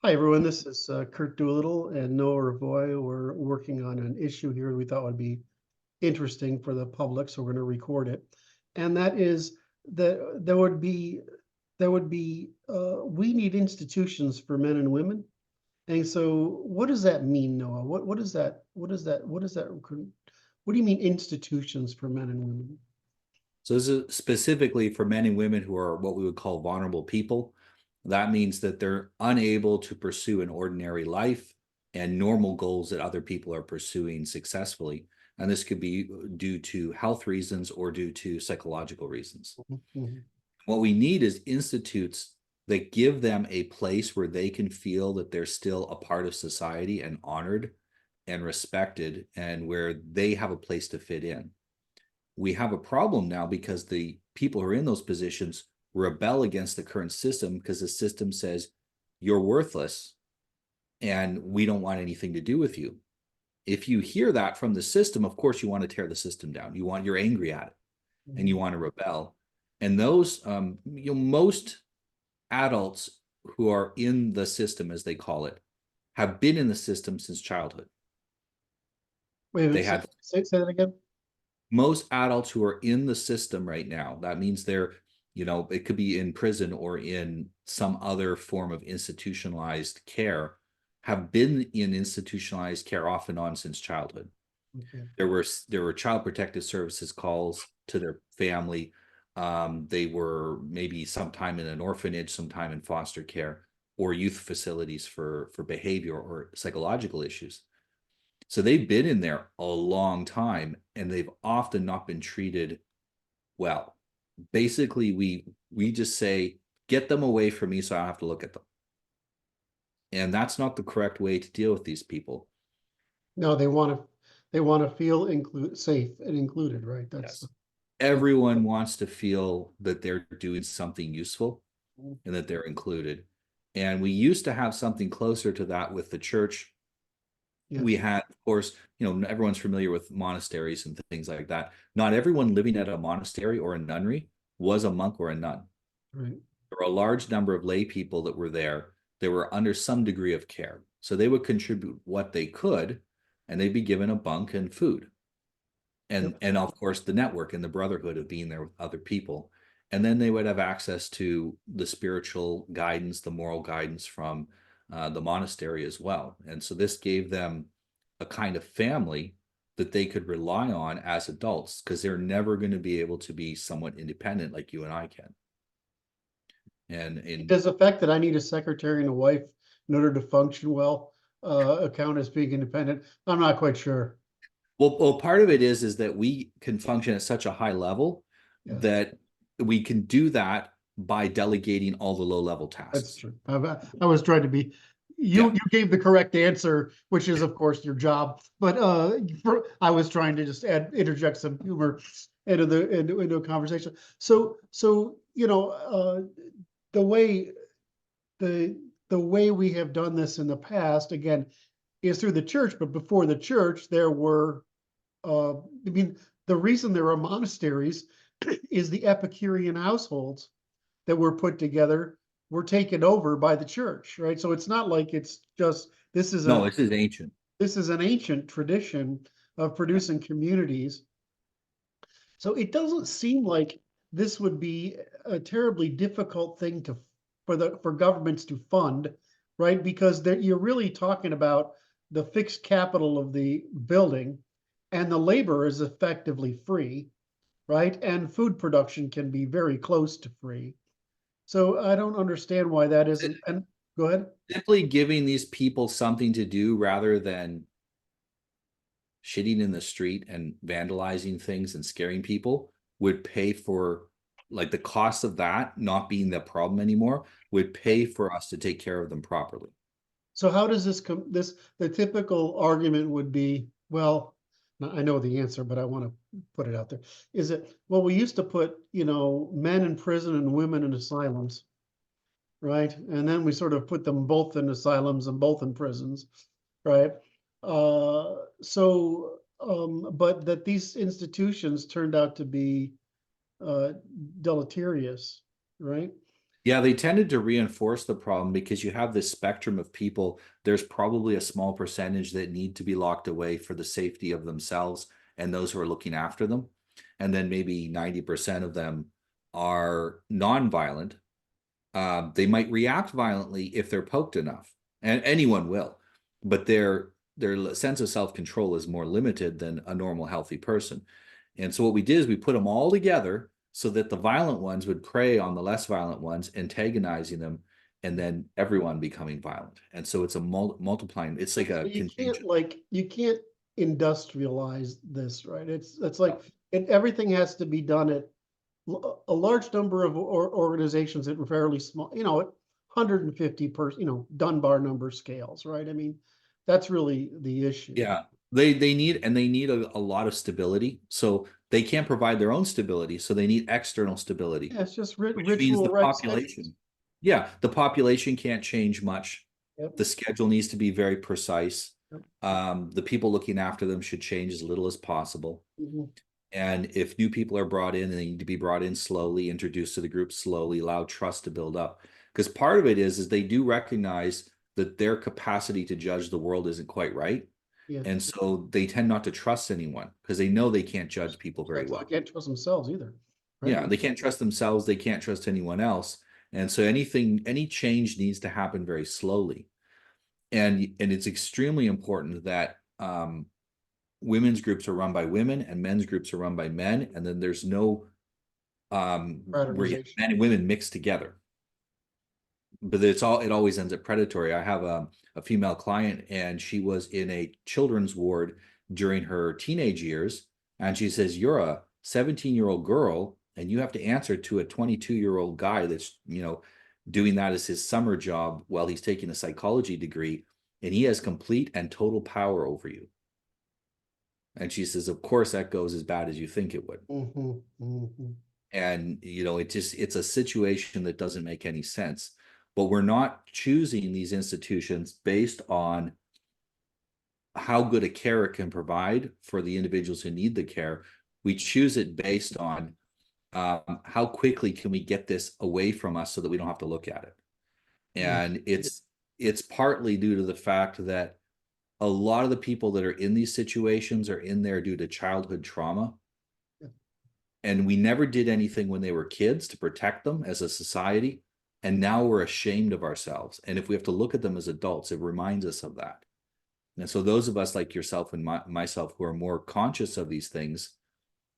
Hi, everyone. This is Curt Doolittle and Noah Revoy. We're working on an issue here we thought would be interesting for the public, so we're going to record it. And that is that we need institutions for men and women. And so, what does that mean, Noah? What do you mean institutions for men and women? So this is specifically for men and women who are what we would call vulnerable people. That means that they're unable to pursue an ordinary life and normal goals that other people are pursuing successfully. And this could be due to health reasons or due to psychological reasons. Mhm. What we need is institutes that give them a place where they can feel that they're still a part of society and honored and respected, and where they have a place to fit in. We have a problem now because the people who are in those positions rebel against the current system because the system says you're worthless and we don't want anything to do with you. If you hear that from the system, of course you want to tear the system down. You're angry at it and you want to rebel. And those most adults who are in the system, as they call it, have been in the system since childhood. Wait a They minute, had say that again. Most adults who are in the system right now, that means they're, it could be in prison or in some other form of institutionalized care, have been in institutionalized care off and on since childhood. Okay. There were child protective services calls to their family. They were maybe sometime in an orphanage, sometime in foster care or youth facilities for behavior or psychological issues. So they've been in there a long time and they've often not been treated well. Basically, we just say, get them away from me so I don't have to look at them. And that's not the correct way to deal with these people. No, they want to feel safe and included, right? Yes. Everyone wants to feel that they're doing something useful and that they're included. And we used to have something closer to that with the church. Yes. We had, of course, everyone's familiar with monasteries and things like that. Not everyone living at a monastery or a nunnery was a monk or a nun. Right. There were a large number of lay people that were there. They were under some degree of care. So they would contribute what they could, and they'd be given a bunk and food. And of course the network and the brotherhood of being there with other people. And then they would have access to the spiritual guidance, the moral guidance from the monastery as well. And so this gave them a kind of family that they could rely on as adults, because they're never going to be able to be somewhat independent like you and I can. And Does the fact that I need a secretary and a wife in order to function well account as being independent? I'm not quite sure. well, part of it is that we can function at such a high level Yes, that we can do that by delegating all the low level that's tasks. true. I was trying to be, Yeah. you gave the correct answer, which is of course your job. But I was trying to just interject some humor into a conversation. So the way the way we have done this in the past, again, is through the church. But before the church, there were, I mean, the reason there are monasteries is the Epicurean households that were put together were taken over by the church, right? So it's not like it's just No, this is ancient. this is an ancient tradition of Yeah. producing communities. So it doesn't seem like this would be a terribly difficult thing for governments to fund, right? Because you're really talking about the fixed capital of the building, and the labor is effectively free, right? And food production can be very close to free. So I don't understand why that isn't. And go ahead. Simply giving these people something to do rather than shitting in the street and vandalizing things and scaring people would pay for, like, the cost of that not being the problem anymore would pay for us to take care of them properly. So how does the typical argument would be, well, I know the answer, but I want to put it out there. Is it, well, we used to put, men in prison and women in asylums, right? And then we sort of put them both in asylums and both in prisons, right? But that these institutions turned out to be deleterious, right? Yeah, they tended to reinforce the problem because you have this spectrum of people. There's probably a small percentage that need to be locked away for the safety of themselves and those who are looking after them. And then maybe 90% of them are nonviolent. They might react violently if they're poked enough, and anyone will, but their sense of self-control is more limited than a normal, healthy person. And so what we did is we put them all together so that the violent ones would prey on the less violent ones, antagonizing them, and then everyone becoming violent. And so it's a multiplying, it's like a contagion. You can't industrialize this, right? It's like everything has to be done at a large number of organizations at fairly small, at 150 Dunbar number scales, right? I mean, that's really the issue. Yeah, they need a lot of stability. So they can't provide their own stability, so they need external stability, Yeah, it's just which means ritual the right population. Yeah, the population can't change much. Yep. The schedule needs to be very precise. Yep. The people looking after them should change as little as possible. Mm-hmm. And if new people are brought in, they need to be brought in slowly, introduced to the group slowly, allow trust to build up. Because part of it is they do recognize that their capacity to judge the world isn't quite right. Yeah. And so they tend not to trust anyone because they know they can't judge people very well. They can't trust themselves either. Right? Yeah, they can't trust themselves. They can't trust anyone else. And so any change needs to happen very slowly. And it's extremely important that women's groups are run by women and men's groups are run by men. And then there's no where men and women mixed together. But it always ends up predatory. I have a female client, and she was in a children's ward during her teenage years, and she says, "You're a 17-year-old girl, and you have to answer to a 22-year-old guy that's doing that as his summer job while he's taking a psychology degree, and he has complete and total power over you." And she says, "Of course, that goes as bad as you think it would." Mm-hmm. Mm-hmm. And it's a situation that doesn't make any sense. But we're not choosing these institutions based on how good a care it can provide for the individuals who need the care. We choose it based on how quickly can we get this away from us so that we don't have to look at it. And it's partly due to the fact that a lot of the people that are in these situations are in there due to childhood trauma. And we never did anything when they were kids to protect them as a society. And now we're ashamed of ourselves. And if we have to look at them as adults, it reminds us of that. And so those of us like yourself and myself who are more conscious of these things,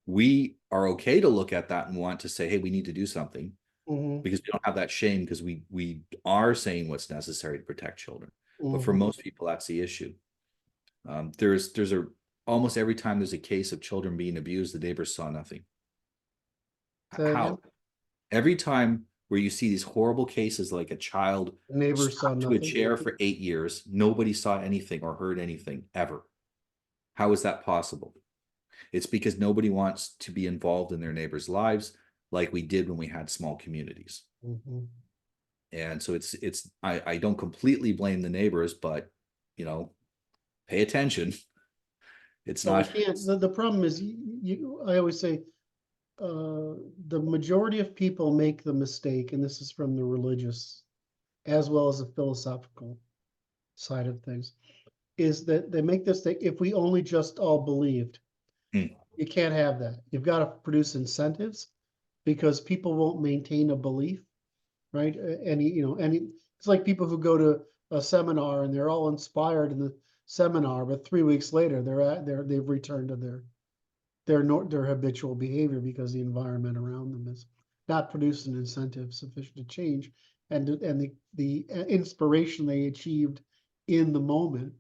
we are okay to look at that and want to say, hey, we need to do something, because we don't have that shame, because we are saying what's necessary to protect children. But for most people, that's the issue. There's almost every time there's a case of children being abused, the neighbors saw nothing. How? Every time where you see these horrible cases, like a child strapped to a chair for 8 years, nobody saw anything or heard anything ever. How is that possible? It's because nobody wants to be involved in their neighbors' lives like we did when we had small communities. And so I don't completely blame the neighbors, but pay attention. It's not. The problem is I always say, the majority of people make the mistake, and this is from the religious as well as the philosophical side of things, is that they make this mistake: if we only just all believed. You can't have that. You've got to produce incentives, because people won't maintain a belief, right? It's like people who go to a seminar and they're all inspired in the seminar, but 3 weeks later they've returned to their habitual behavior because the environment around them is not producing an incentive sufficient to change, and the inspiration they achieved in the moment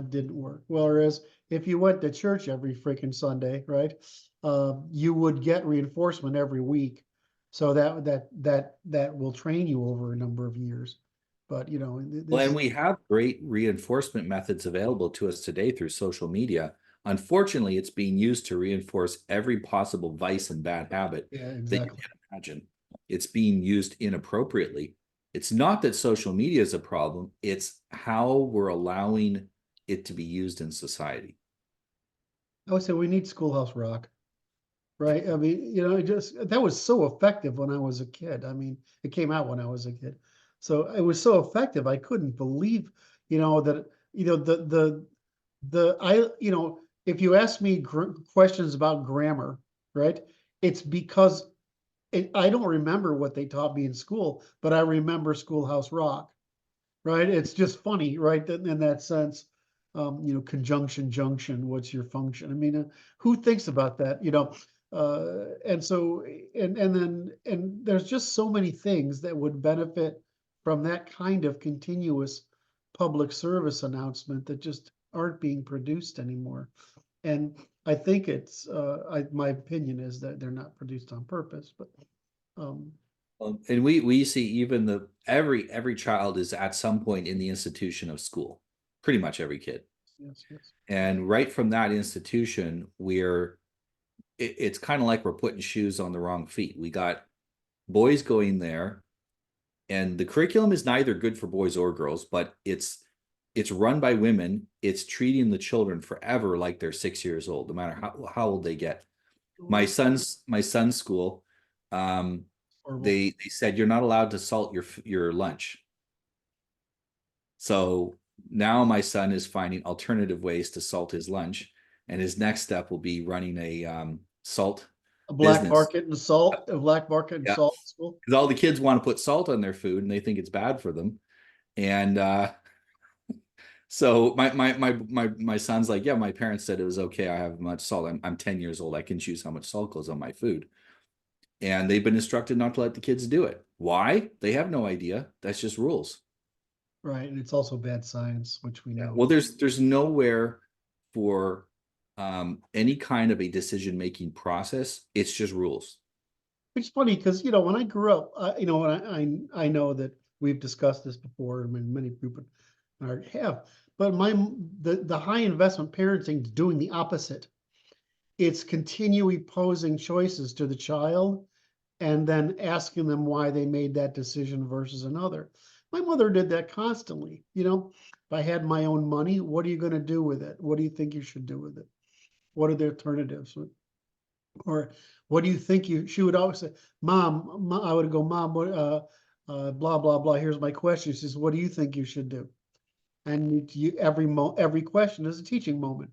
didn't work. Whereas if you went to church every freaking Sunday, right, you would get reinforcement every week, so that will train you over a number of years. But and we have great reinforcement methods available to us today through social media. Unfortunately, it's being used to reinforce every possible vice and bad habit that you can imagine. It's being used inappropriately. It's not that social media is a problem, it's how we're allowing it to be used in society. I would say we need Schoolhouse Rock. right? I mean, that was so effective when I was a kid. I mean, it came out when I was a kid. So it was so effective. I couldn't believe, that, if you ask me questions about grammar, right? It's because I don't remember what they taught me in school, but I remember Schoolhouse Rock, right? It's just funny, right? In that sense, conjunction, junction, what's your function? I mean, who thinks about that, and so, and there's just so many things that would benefit from that kind of continuous public service announcement that just aren't being produced anymore. And I think my opinion is that they're not produced on purpose, but, um, And we see even every child is at some point in the institution of school, pretty much every kid. yes, yes. And right from that institution, it's kind of like we're putting shoes on the wrong feet. We got boys going there, and the curriculum is neither good for boys or girls, but it's run by women. It's treating the children forever like they're 6 years old, no matter how old they get. My son's school, Horrible. they said you're not allowed to salt your lunch. So now my son is finding alternative ways to salt his lunch, and his next step will be running a salt A black business. market and salt, a black market and Yeah, salt school. because all the kids want to put salt on their food and they think it's bad for them. And so my son's like, yeah, my parents said it was okay. I have much salt. I'm 10 years old. I can choose how much salt goes on my food. And they've been instructed not to let the kids do it. Why? They have no idea. That's just rules. Right, and it's also bad science, which we Yeah. know. Well, there's nowhere for any kind of a decision-making process. It's just rules. Which is funny because, when I grew up, when I know that we've discussed this before, I mean, many people have, but the high investment parenting is doing the opposite. It's continually posing choices to the child and then asking them why they made that decision versus another. My mother did that constantly. If I had my own money, what are you going to do with it? What do you think you should do with it? What are the alternatives? Or what do you think she would always say, Mom, I would go, Mom, what, blah, blah, blah. Here's my question. She says, what do you think you should do? And every question is a teaching moment.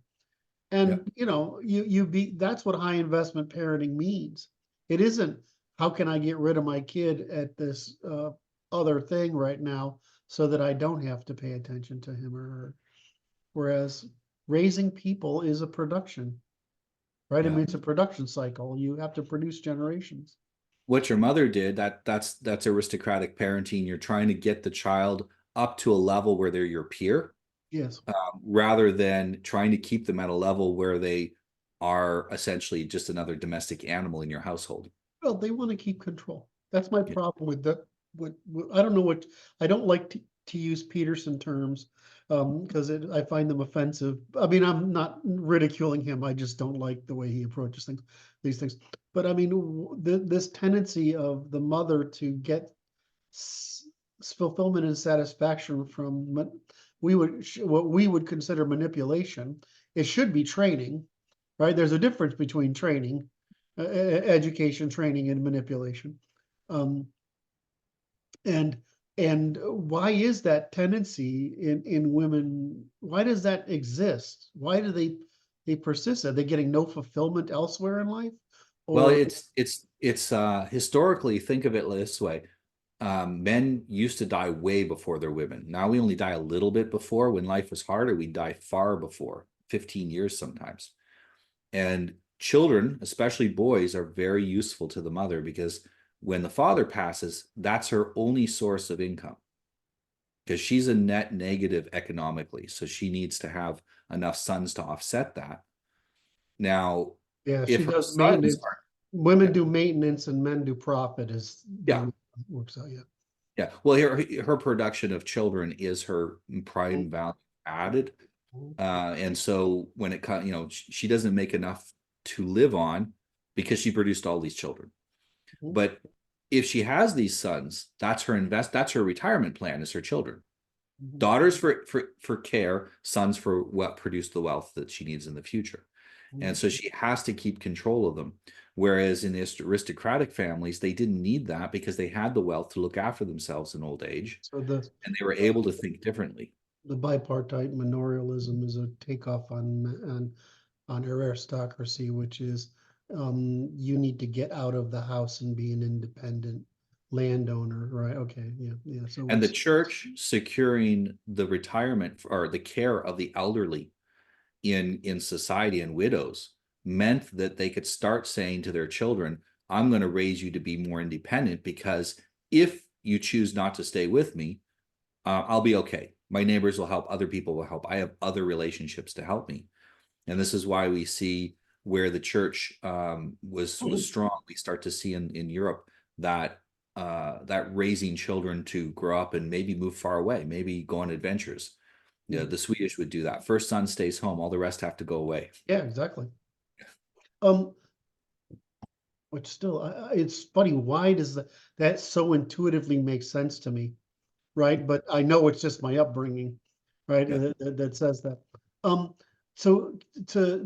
Yeah. And, that's what high investment parenting means. It isn't, how can I get rid of my kid at this, other thing right now so that I don't have to pay attention to him or her. Whereas raising people is a production, right? I Yeah. mean, it's a production cycle. You have to produce generations. What your mother did, that's aristocratic parenting. You're trying to get the child up to a level where they're your peer, Yes. rather than trying to keep them at a level where they are essentially just another domestic animal in your household. Well, they want to keep control. That's my Yeah. problem with the, I don't know I don't like to use Peterson terms, because I find them offensive. I mean, I'm not ridiculing him. I just don't like the way he approaches these things. But I mean, this tendency of the mother to get fulfillment and satisfaction from what we would consider manipulation. It should be training, right? There's a difference between training, education, training, and manipulation. Um, and why is that tendency in women? Why does that exist? Why do they persist? Are they getting no fulfillment elsewhere in life? Well, Or it's historically, think of it this way. Men used to die way before their women. Now we only die a little bit before. When life was harder, we die far before, 15 years sometimes. And children, especially boys, are very useful to the mother because when the father passes, that's her only source of income because she's a net negative economically. So she needs to have enough sons to offset that. Now, yeah, she if her does sons maintenance. are, Women yeah, do maintenance and men do profit is the yeah, way it works out. Yeah. yeah. Well, her production of children is her prime value added. And so when it comes, she doesn't make enough to live on because she produced all these children. Mhm. But if she has these sons, that's her retirement plan is her children. Mhm. Daughters for care, sons for what produce the wealth that she needs in the future. And Mhm. so she has to keep control of them. Whereas in aristocratic families, they didn't need that because they had the wealth to look after themselves in old age, So and they were able to think differently. the bipartite manorialism is a takeoff on aristocracy, which is you need to get out of the house and be an independent landowner, right? Okay, yeah. So And the it's church securing the retirement or the care of the elderly in society and widows meant that they could start saying to their children, I'm going to raise you to be more independent, because if you choose not to stay with me, I'll be okay. My neighbors will help, other people will help. I have other relationships to help me. And this is why we see where the church was strong. We start to see in Europe that that raising children to grow up and maybe move far away, maybe go on adventures. You know, the Swedish would do that. First son stays home, all the rest have to go away. yeah, exactly. Um, which still, it's funny. Why does that so intuitively make sense to me, right? But I know it's just my upbringing, right? Yeah. That says that.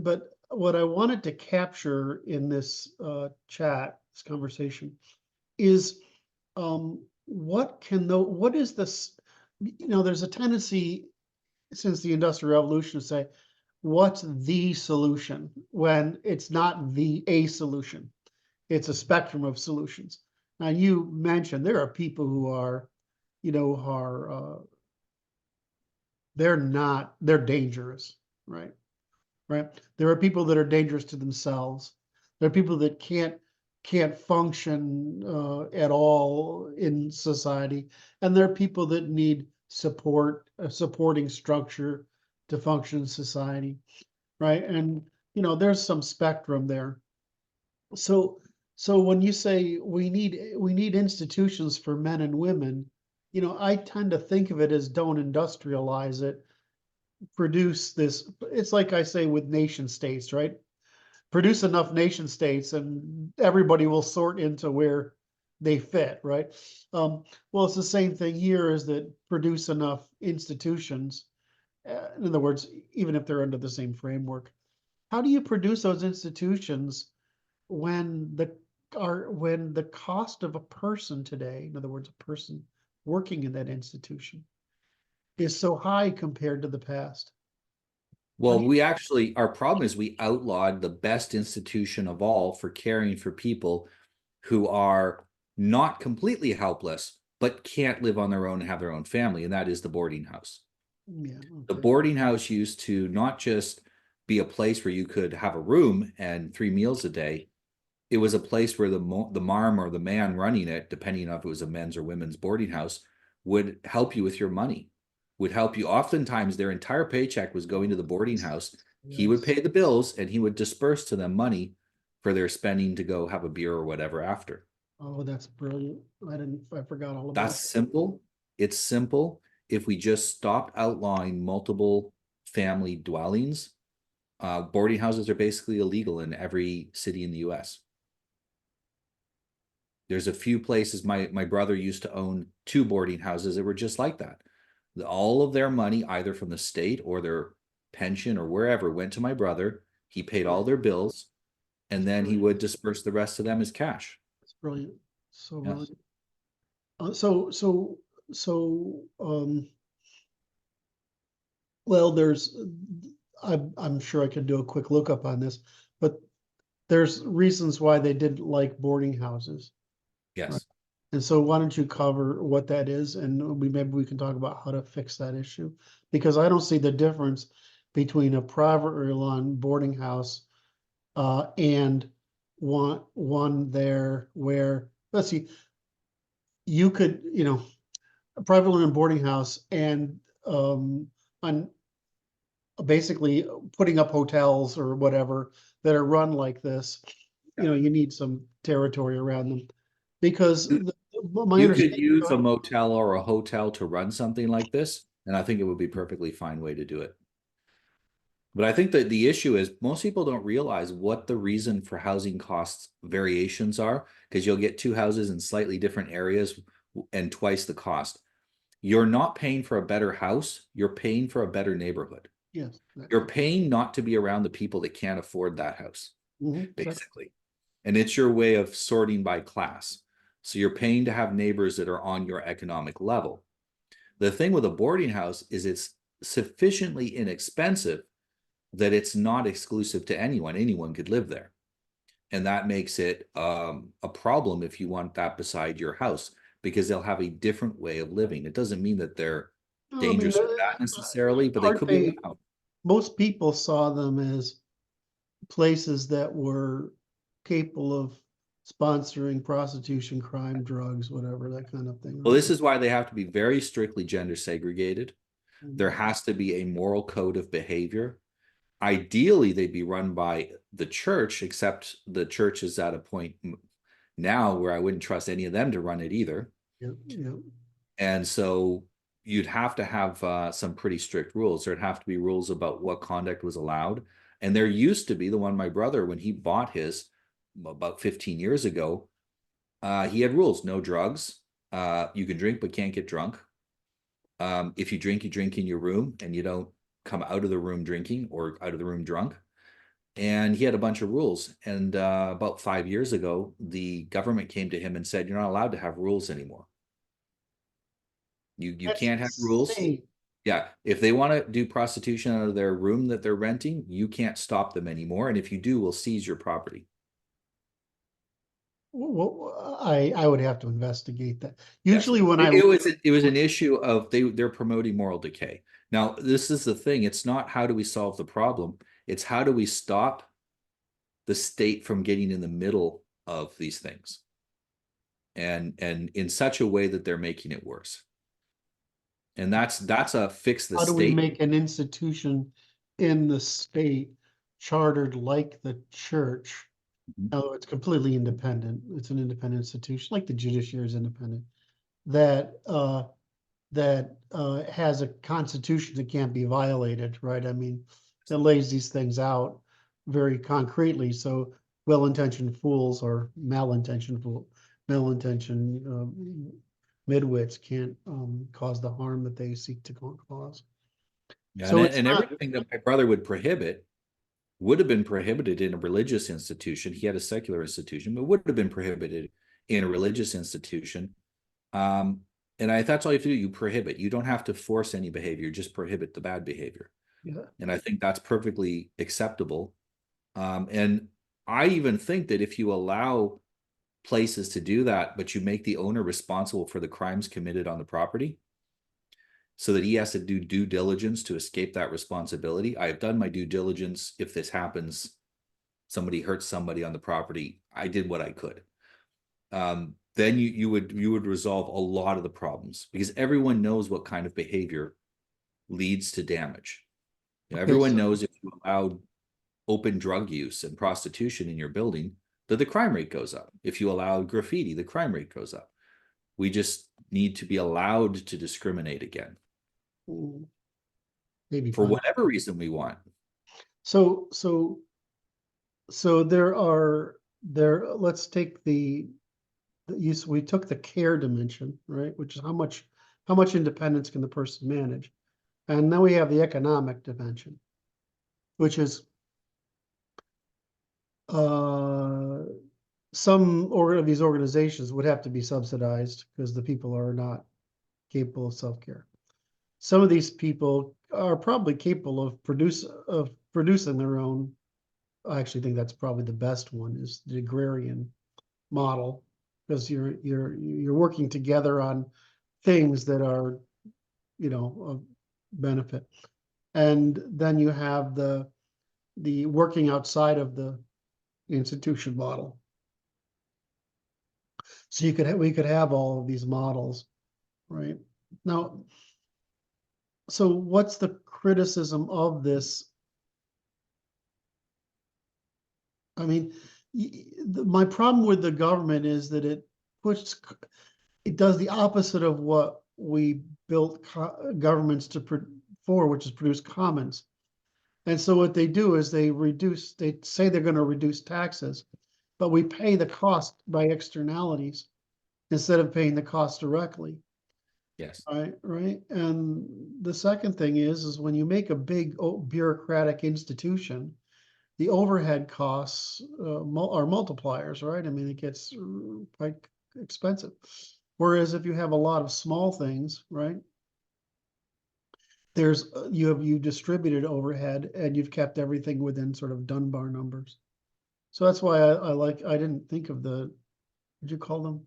But what I wanted to capture in this chat, this conversation, is what is this? There's a tendency since the Industrial Revolution to say, what's the solution when it's not a solution? It's a spectrum of solutions. Now you mentioned there are people who are, they're dangerous, right? Right. There are people that are dangerous to themselves. There are people that can't function at all in society, and there are people that need support, a supporting structure to function in society, right? And there's some spectrum there. So when you say we need institutions for men and women, I tend to think of it as don't industrialize it, produce this. It's like I say with nation states, right? Produce enough nation states and everybody will sort into where they fit, right? Well, it's the same thing here, is that produce enough institutions. In other words, even if they're under the same framework, how do you produce those institutions when the cost of a person today, in other words, a person working in that institution, is so high compared to the past? How Well, do you, we actually, our problem is we outlawed the best institution of all for caring for people who are not completely helpless, but can't live on their own and have their own family, and that is the boarding house. yeah, The okay. boarding house used to not just be a place where you could have a room and 3 meals a day. It was a place where the marm or the man running it, depending on if it was a men's or women's boarding house, would help you with your money, would help you. Oftentimes, their entire paycheck was going to the boarding house. He would Yes. pay the bills and he would disperse to them money for their spending to go have a beer or whatever after. Oh, that's brilliant. I forgot all about That's it. simple. It's simple. If we just stopped outlawing multiple family dwellings, boarding houses are basically illegal in every city in the US. There's a few places. My brother used to own 2 boarding houses that were just like that. All of their money, either from the state or their pension or wherever, went to my brother. He paid all their bills, and then he would disperse the rest of them as cash. It's brilliant. So Yes. brilliant. So, well, I'm sure I could do a quick lookup on this, but there's reasons why they didn't like boarding houses. Right. Yes. And so why don't you cover what that is, and maybe we can talk about how to fix that issue, because I don't see the difference between a privately run boarding house and one there where, let's see, you could, a privately run boarding house and on basically putting up hotels or whatever that are run like this, you need some territory around them, because my You could understanding. use a motel or a hotel to run something like this, and I think it would be a perfectly fine way to do it. But I think that the issue is most people don't realize what the reason for housing costs variations are, because you'll get 2 houses in slightly different areas and twice the cost. You're not paying for a better house, you're paying for a better neighborhood. Yes. You're paying not to be around the people that can't afford that house, Exactly. basically. and it's your way of sorting by class. So you're paying to have neighbors that are on your economic level. The thing with a boarding house is it's sufficiently inexpensive that it's not exclusive to anyone. Anyone could live there. And that makes it a problem if you want that beside your house, because they'll have a different way of living. It doesn't mean that they're No, I mean, dangerous or bad necessarily, but they aren't could be they, loud. most people saw them as places that were capable of sponsoring prostitution, crime, drugs, whatever, that kind of thing, Well, right? this is why they have to be very strictly gender segregated. Mm. There has to be a moral code of behavior. Ideally, they'd be run by the church, except the church is at a point now where I wouldn't trust any of them to run it either. Yeah, yeah. And so you'd have to have some pretty strict rules. There'd have to be rules about what conduct was allowed. And there used to be the one my brother, when he bought his about 15 years ago, he had rules: no drugs. You can drink but can't get drunk. If you drink in your room, and you don't come out of the room drinking or out of the room drunk. And he had a bunch of rules. And about 5 years ago, the government came to him and said, "You're not allowed to have rules anymore. You That's can't have rules. insane. Yeah, if they want to do prostitution out of their room that they're renting, you can't stop them anymore. And if you do, we'll seize your property." Well, I would have to investigate that. Yes, Usually when it was an issue of they're promoting moral decay. Now, this is the thing. It's not how do we solve the problem. It's how do we stop the state from getting in the middle of these things, and in such a way that they're making it worse. And that's a fix the how do we state. make an institution in the state chartered like the church? Mhm. Oh, it's completely independent. It's an independent institution, like the judiciary is independent. That has a constitution that can't be violated, right? I mean, that lays these things out very concretely. So well-intentioned fools or malintentioned midwits can't cause the harm that they seek to cause. Yeah, So it's and not. everything that my brother would prohibit would have been prohibited in a religious institution. He had a secular institution, but would have been prohibited in a religious institution. Um, and that's all you have to do. You prohibit. You don't have to force any behavior. Just prohibit the bad behavior. Yeah. And I think that's perfectly acceptable. And I even think that if you allow places to do that, but you make the owner responsible for the crimes committed on the property, so that he has to do due diligence to escape that responsibility. I have done my due diligence. If this happens, somebody hurts somebody on the property, I did what I could. Then you would resolve a lot of the problems, because everyone knows what kind of behavior leads to damage. Okay, everyone knows if you allow open drug use and prostitution in your building, that the crime rate goes up. If you allow graffiti, the crime rate goes up. We just need to be allowed to discriminate again maybe for fun. whatever reason we want. So let's take we took the care dimension, right? Which is how much independence can the person manage? And then we have the economic dimension, which is some of these organizations would have to be subsidized because the people are not capable of self-care. Some of these people are probably capable of producing their own. I actually think that's probably the best one, is the agrarian model, because you're working together on things that are, of benefit. And then you have the working outside of the institution model. So we could have all of these models, right? Now, so what's the criticism of this? I mean, my problem with the government is that it does the opposite of what we built governments for, which is produce commons. And so what they do is they say they're going to reduce taxes, but we pay the cost by externalities instead of paying the cost directly. Yes. Right. And the second thing is when you make a big bureaucratic institution, the overhead costs are multipliers, right? I mean, it gets quite expensive. Whereas if you have a lot of small things, right? There's you distributed overhead and you've kept everything within sort of Dunbar numbers. So that's why I didn't think of the, what'd you call them?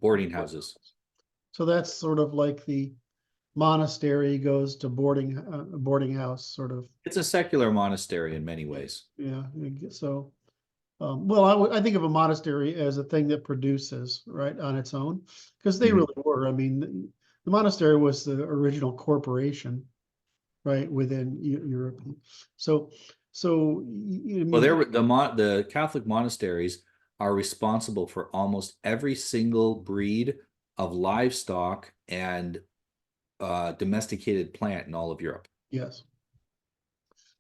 Boarding houses. So that's sort of like the monastery goes to boarding house sort of. It's a secular monastery in many ways. Yeah. So, well, I think of a monastery as a thing that produces, right, on its own, because they really were. I mean, the monastery was the original corporation, right, within Europe. So, I Well, mean, the Catholic monasteries are responsible for almost every single breed of livestock and domesticated plant in all of Europe. yes.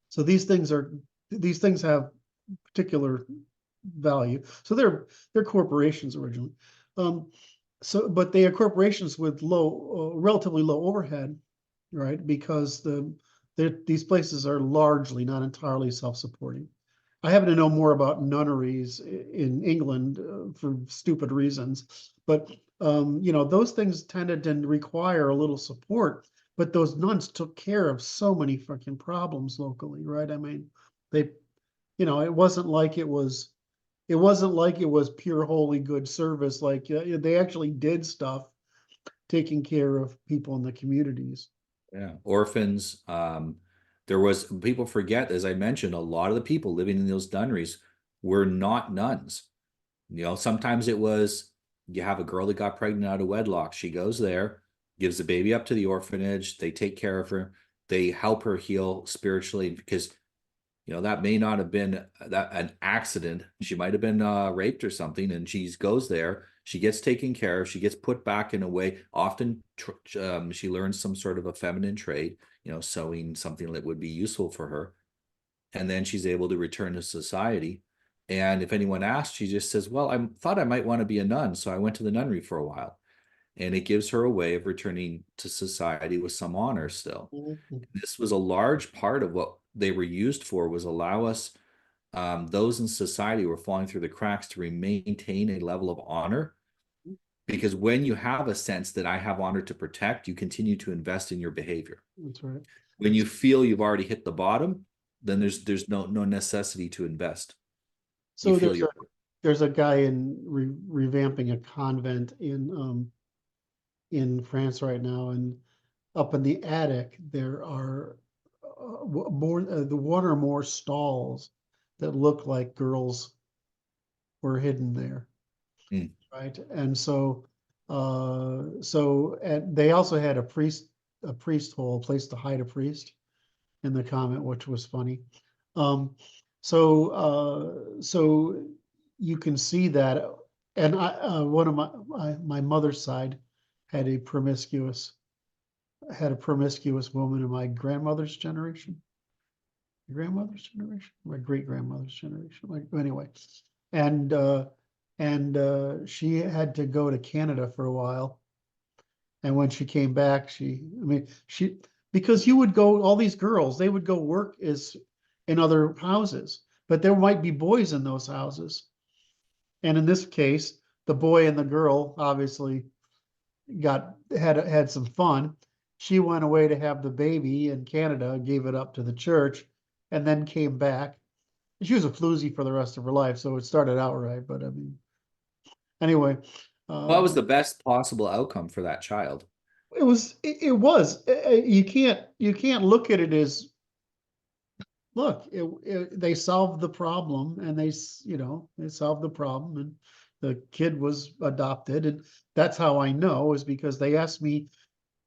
So these things have particular value. So they're corporations originally. But they are corporations with relatively low overhead, right? Because these places are largely, not entirely self-supporting. I happen to know more about nunneries in England for stupid reasons, but those things tended to require a little support. But those nuns took care of so many fucking problems locally, right? I mean, they, it wasn't like it wasn't like it was pure holy good service. Like they actually did stuff taking care of people in the communities. Yeah, orphans. There was, people forget, as I mentioned, a lot of the people living in those nunneries were not nuns. Sometimes it was, you have a girl that got pregnant out of wedlock. She goes there, gives the baby up to the orphanage. They take care of her. They help her heal spiritually, because that may not have been an accident. She might have been raped or something, and she goes there. She gets taken care of. She gets put back in a way. Often she learns some sort of a feminine trade, sewing, something that would be useful for her. And then she's able to return to society. And if anyone asks, she just says, well, I thought I might want to be a nun, so I went to the nunnery for a while. And it gives her a way of returning to society with some honor still. Mhm. This was a large part of what they were used for, was allow us, those in society who were falling through the cracks, to maintain a level of honor. Because when you have a sense that I have honor to protect, you continue to invest in your behavior. That's right. When you feel you've already hit the bottom, then there's no necessity to invest. You So feel you're there's a guy in revamping a convent in France right now, and up in the attic there are the one or more stalls that look like girls were hidden there, Mm. right? And and they also had a priest hole, a place to hide a priest in the comment, which was funny. Um, so you can see that, and one of my mother's side had a promiscuous woman in my grandmother's generation, my great grandmother's generation. Like anyway, and she had to go to Canada for a while, and when she came back, she because you would go, all these girls, they would go work as in other houses, but there might be boys in those houses. And in this case, the boy and the girl obviously had some fun. She went away to have the baby in Canada, gave it up to the church, and then came back. She was a floozy for the rest of her life, so it started out right. But I mean, anyway, Well, that was um, the best possible outcome for that child. it was you can't look at it as, look, they solved the problem, and they solved the problem, and the kid was adopted. And that's how I know, is because they asked me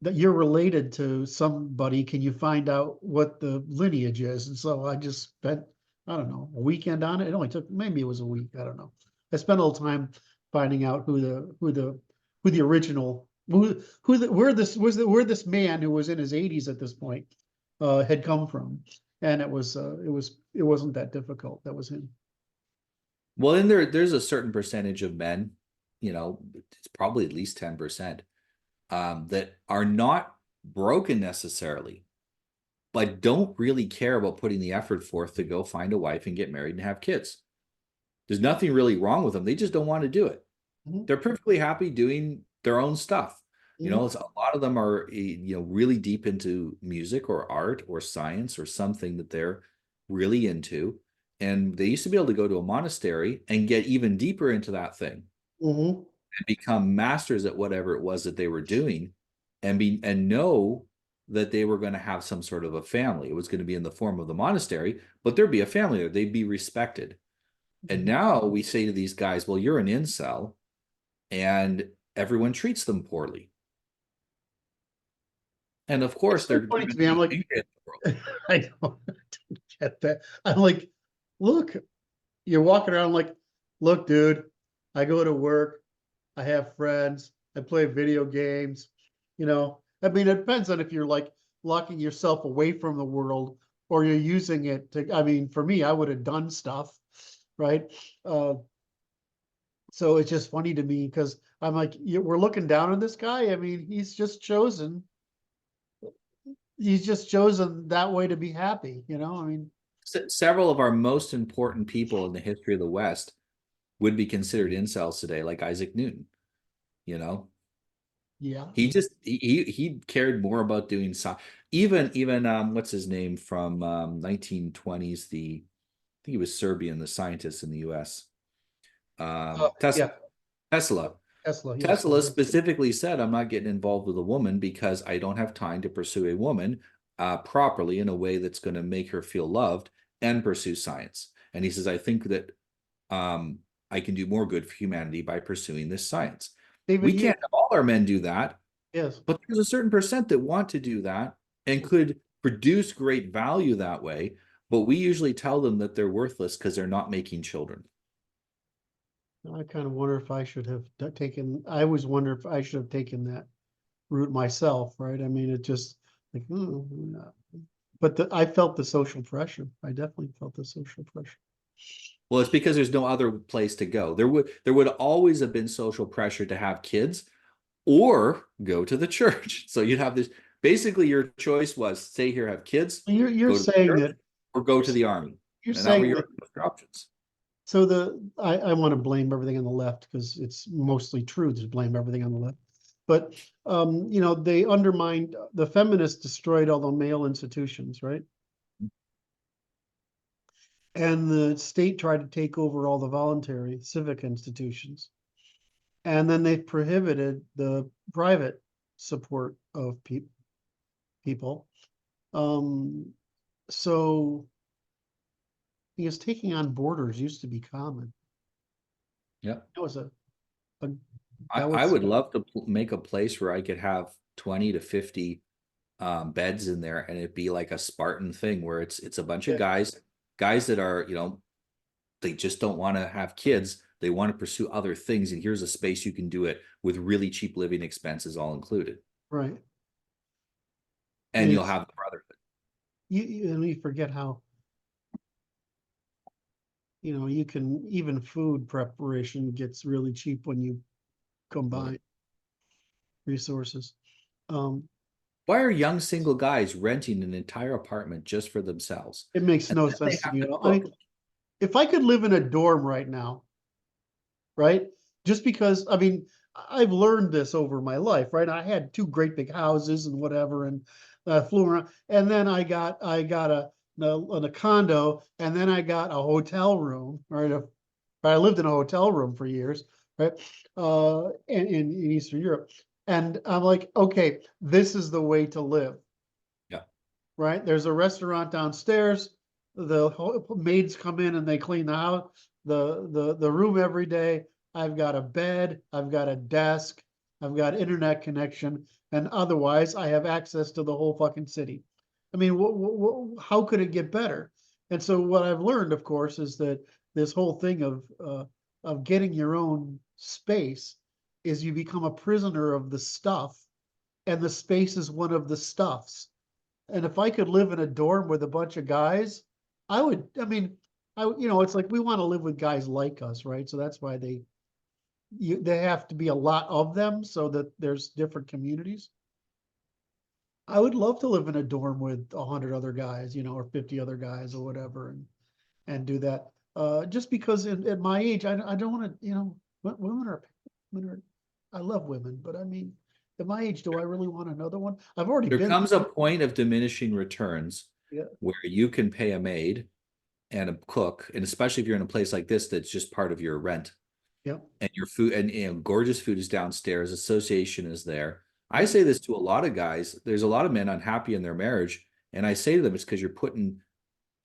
that you're related to somebody, can you find out what the lineage is? And so I just spent, I don't know, a weekend on it. It only took, maybe it was a week, I don't know. I spent a little time finding out who the original, where this man who was in his 80s at this point had come from. And it wasn't that difficult. That was him. Well, and there's a certain percentage of men, it's probably at least 10%, that are not broken necessarily, but don't really care about putting the effort forth to go find a wife and get married and have kids. There's nothing really wrong with them. They just don't want to do it. Mhm. They're perfectly happy doing their own stuff. You know, a lot of them are, really deep into music or art or science or something that they're really into. And they used to be able to go to a monastery and get even deeper into that thing Mm-hmm. and become masters at whatever it was that they were doing and know that they were going to have some sort of a family. It was going to be in the form of the monastery, but there'd be a family there. They'd be respected. And now we say to these guys, well, you're an incel, and everyone treats them poorly. And of course, It's so they're funny going to to me. I'm be like, angry at the world. I don't get that. I'm like, look, you're walking around like, look, dude, I go to work, I have friends, I play video games, you know. I mean, it depends on if you're like locking yourself away from the world or you're using it to, I mean, for me, I would have done stuff, right? Uh, so it's just funny to me because I'm like, we're looking down on this guy. I mean, he's just chosen that way to be happy, you know? I mean, Several of our most important people in the history of the West would be considered incels today, like Isaac Newton. You know, yeah. he cared more about doing science. Even what's his name from 1920s? I think he was Serbian, the scientist in the U.S. Tesla. Yeah, Tesla. Tesla, yes. Tesla specifically said, I'm not getting involved with a woman because I don't have time to pursue a woman properly in a way that's going to make her feel loved and pursue science. And he says, I think that I can do more good for humanity by pursuing this science. David, We can't have all our men do that, yes. but there's a certain percent that want to do that and could produce great value that way. But we usually tell them that they're worthless because they're not making children. I kind of wonder if I should have I always wonder if I should have taken that route myself, right? I mean, it just like, but I felt the social pressure. I definitely felt the social pressure. Well, it's because there's no other place to go. There would always have been social pressure to have kids or go to the church. So you'd have this basically your choice was stay here, have kids, You're go to the saying church, that or go to the army. you're And that were saying your that options. so I want to blame everything on the left because it's mostly true to blame everything on the left. But they undermined the feminists destroyed all the male institutions, right? And the state tried to take over all the voluntary civic institutions. And then they prohibited the private support of people. Um, so because taking on borders used to be common. Yep. That was a that I was would love to make a place where I could have 20 to 50 beds in there, and it'd be like a Spartan thing where it's a bunch of yeah, guys that are, they just don't want to have kids. They want to pursue other things, and here's a space you can do it with really cheap living expenses all included, right. and And you'll it's have the brotherhood. you forget how you can even food preparation gets really cheap when you combine resources. Um, Why are young single guys renting an entire apartment just for themselves? it makes And no then they sense to have me to at all. I cook. mean, if I could live in a dorm right now, right? Just because, I mean, I've learned this over my life, right? I had two great big houses and whatever, and flew around. And then I got a condo, and then I got a hotel room, right? I lived in a hotel room for years, right? In Eastern Europe. And I'm like, okay, this is the way to live, Yeah. right? There's a restaurant downstairs. The maids come in and they clean the house, the room every day. I've got a bed, I've got a desk, I've got internet connection, and otherwise I have access to the whole fucking city. I mean, how could it get better? And so what I've learned, of course, is that this whole thing of getting your own space is you become a prisoner of the stuff, and the space is one of the stuffs. And if I could live in a dorm with a bunch of guys, I would, I mean, it's like we want to live with guys like us, right? So that's why they have to be a lot of them so that there's different communities. I would love to live in a dorm with 100 other guys, or 50 other guys or whatever, and do that. Just because at my age, I don't want to, women are, I love women, but I mean, at my age, do I really want another one? I've already There been, comes a point of diminishing returns yeah, where you can pay a maid and a cook, and especially if you're in a place like this that's just part of your rent, yeah, and your food, and gorgeous food is downstairs, association is there. I yeah, say this to a lot of guys. There's a lot of men unhappy in their marriage, and I say to them, it's because you're putting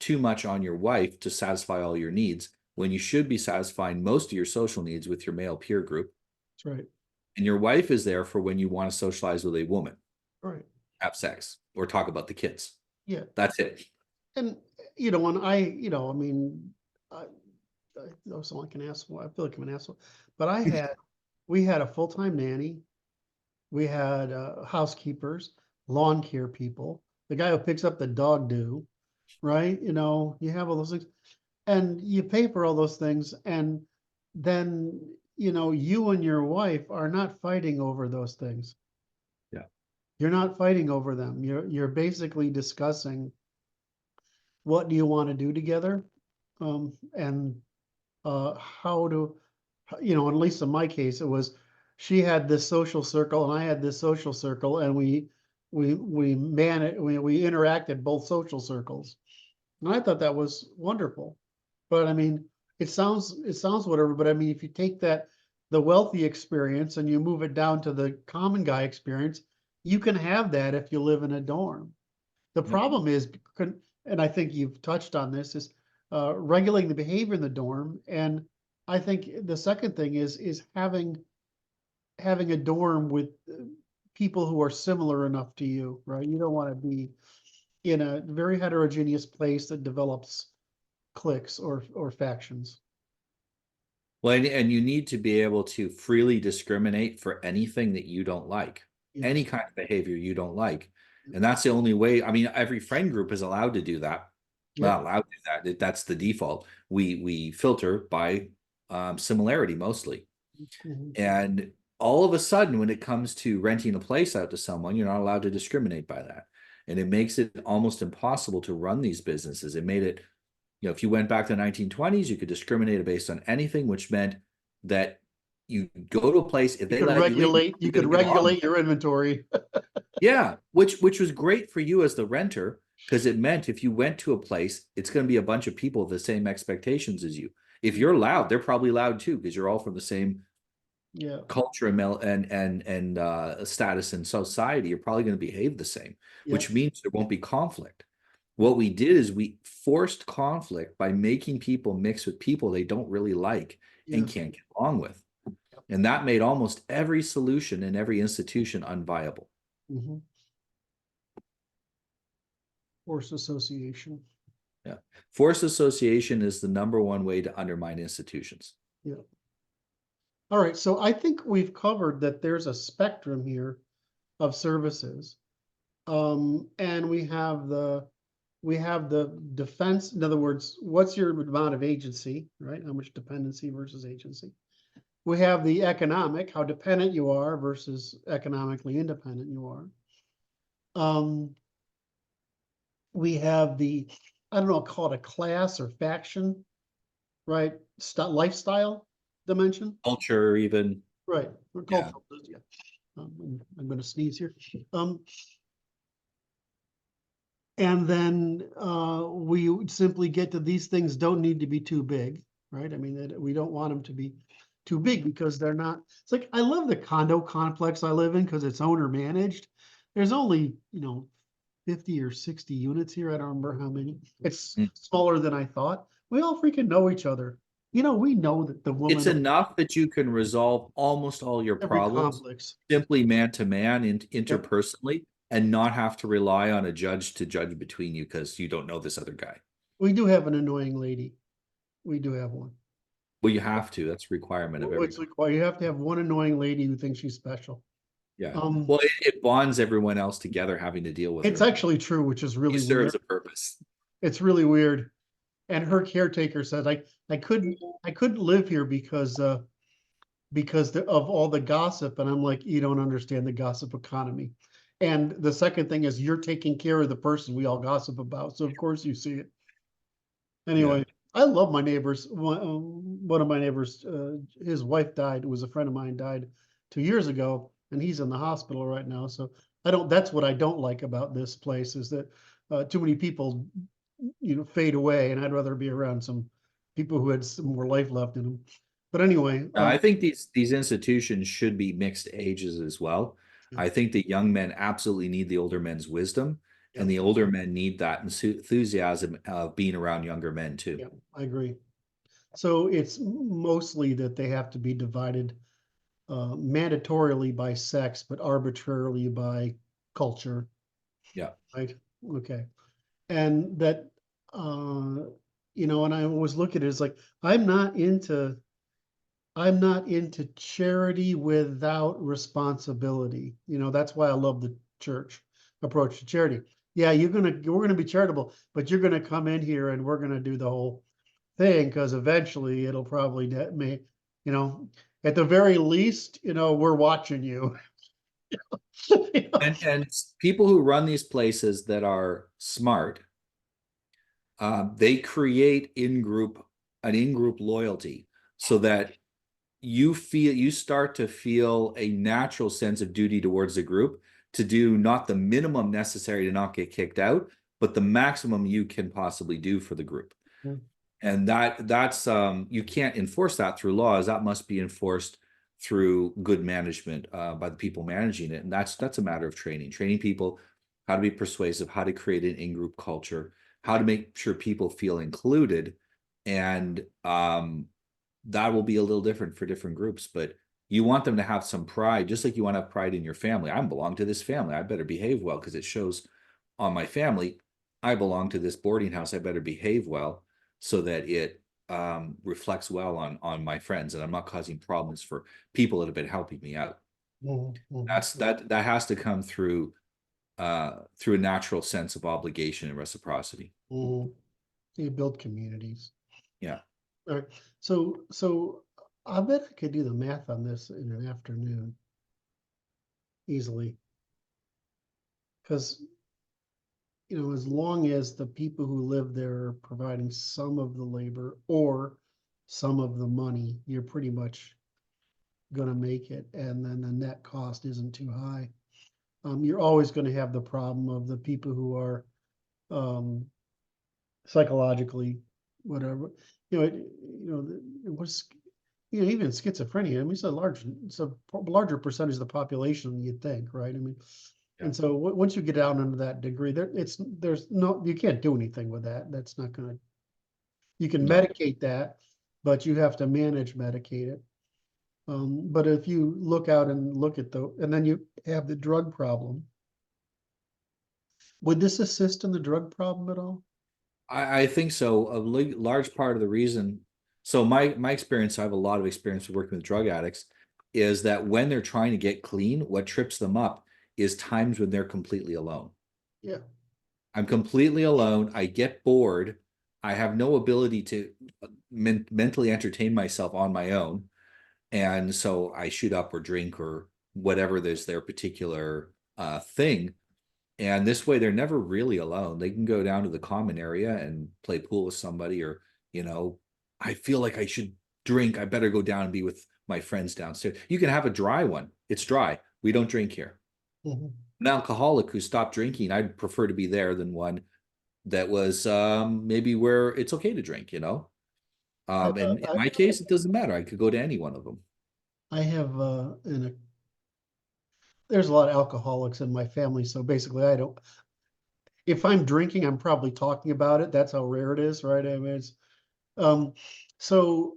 too much on your wife to satisfy all your needs when you should be satisfying most of your social needs with your male peer group. that's right, And your wife is there for when you want to socialize with a woman, right, have sex, or talk about the kids. yeah. That's it. And, and I mean, I, I know someone can ask, I feel like I'm an asshole, but we had a full-time nanny. We had housekeepers, lawn care people, the guy who picks up the dog do, right? You have all those things and you pay for all those things. And then, you and your wife are not fighting over those things. Yeah. You're not fighting over them. You're basically discussing what do you want to do together? And how to, at least in my case, it was she had this social circle and I had this social circle, and we interacted both social circles, and I thought that was wonderful. But I mean, it sounds whatever. But I mean, if you take the wealthy experience and you move it down to the common guy experience, you can have that if you live in a dorm. The Yep. problem is, and I think you've touched on this, is regulating the behavior in the dorm. And I think the second thing is having a dorm with people who are similar enough to you, right? You don't want to be in a very heterogeneous place that develops cliques or factions. Well, and you need to be able to freely discriminate for anything that you don't like, any Yes. kind of behavior you don't like. And that's the only way. I mean, every friend group is allowed to do that. Well, Yep. allowed to do that. That's the default. We filter by similarity mostly. Mhm. And all of a sudden, when it comes to renting a place out to someone, you're not allowed to discriminate by that. And it makes it almost impossible to run these businesses. It made it, if you went back to the 1920s, you could discriminate based on anything, which meant that you go to a place, if You they could let you in, regulate, you're going to get along with it. your inventory. Yeah, which was great for you as the renter, because it meant if you went to a place, it's going to be a bunch of people with the same expectations as you. If you're loud, they're probably loud too, because you're all from the same Yeah. culture and status in society. You're probably going to behave the same, Yeah. which means there won't be conflict. What we did is we forced conflict by making people mix with people they don't really like and Yes. can't get along with. And that made almost every solution in every institution unviable. Mm-hmm. Forced association. Yeah. Forced association is the number one way to undermine institutions. Yeah. All right. So I think we've covered that there's a spectrum here of services. And we have the defense. In other words, what's your amount of agency, right? How much dependency versus agency? We have the economic, how dependent you are versus economically independent you are. We have I don't know, call it a class or faction, right? Lifestyle dimension, Culture, even. right? We're Yeah. called, yeah. I'm going to sneeze here. And then we simply get to these things don't need to be too big, right? I mean, we don't want them to be too big because they're not. It's like I love the condo complex I live in because it's owner managed. There's only 50 or 60 units here. I don't remember how many. It's smaller than I thought. We all freaking know each other. We know that the woman It's enough that you can resolve almost all your every problems complex. simply man to man and interpersonally, and not have to rely on a judge to judge between you because you don't know this other guy. We do have an annoying lady. We do have one. Well, you have to. That's a requirement of It's everybody. required. You have to have one annoying lady who thinks she's special. Yeah. Well, it bonds everyone else together having to deal with It's her. actually true, which is really It serves weird. a purpose. It's really weird. And her caretaker said, I couldn't live here because of all the gossip. And I'm like, you don't understand the gossip economy. And the second thing is you're taking care of the person we all gossip about. So of course you see it. Yeah. Anyway, I love my neighbors. One of my neighbors, his wife died, was a friend of mine, died 2 years ago, and he's in the hospital right now. So that's what I don't like about this place is that too many people, fade away, and I'd rather be around some people who had some more life left in them. But anyway, I think these institutions should be mixed ages as well. yeah, I think the young men absolutely need the older men's wisdom, yeah, and the older men need that enthusiasm of being around younger men too. yeah, I agree. So it's mostly that they have to be divided mandatorily by sex, but arbitrarily by culture, Yeah. right? Okay. And that, uh, and I always look at it as like, I'm not into, I'm not into charity without responsibility. That's why I love the church approach to charity. Yeah, we're gonna be charitable, but you're gonna come in here and we're gonna do the whole thing because eventually it'll probably you know, at the very least, we're watching you. And people who run these places that are smart, they create an in-group loyalty so that you start to feel a natural sense of duty towards the group to do not the minimum necessary to not get kicked out, but the maximum you can possibly do for the group. And that's you can't enforce that through laws. That must be enforced through good management by the people managing it. And that's a matter of training people how to be persuasive, how to create an in-group culture, how to make sure people feel included. And that will be a little different for different groups, but you want them to have some pride, just like you want to have pride in your family. I belong to this family. I better behave well because it shows on my family. I belong to this boarding house. I better behave well so that it reflects well on my friends, and I'm not causing problems for people that have been helping me out. That has to come through a natural sense of obligation and reciprocity. You build communities. Yeah. All right. So I bet I could do the math on this in an afternoon easily. Because, as long as the people who live there are providing some of the labor or some of the money, you're pretty much gonna make it. And then the net cost isn't too high. You're always gonna have the problem of the people who are psychologically, whatever, what's, even schizophrenia. I mean, it's a larger percentage of the population than you'd think, right? I mean, Yeah. and so once you get down into that degree, you can't do anything with that. That's not gonna, you can No. medicate that, but you have to manage medicate it. But if you look out and look at and then you have the drug problem. Would this assist in the drug problem at all? I think so. A large part of the reason, so my experience, I have a lot of experience with working with drug addicts, is that when they're trying to get clean, what trips them up is times when they're completely alone. Yeah. I'm completely alone. I get bored. I have no ability to mentally entertain myself on my own. And so I shoot up or drink or whatever there's their particular thing. And this way, they're never really alone. They can go down to the common area and play pool with somebody, or, I feel like I should drink. I better go down and be with my friends downstairs. You can have a dry one. It's dry. We don't drink here. Mhm. An alcoholic who stopped drinking, I'd prefer to be there than one that was maybe where it's okay to drink, I, And in I, my case, it doesn't matter. I could go to any one of them. I have there's a lot of alcoholics in my family, so basically I don't. If I'm drinking, I'm probably talking about it. That's how rare it is, right? I mean, it's um. So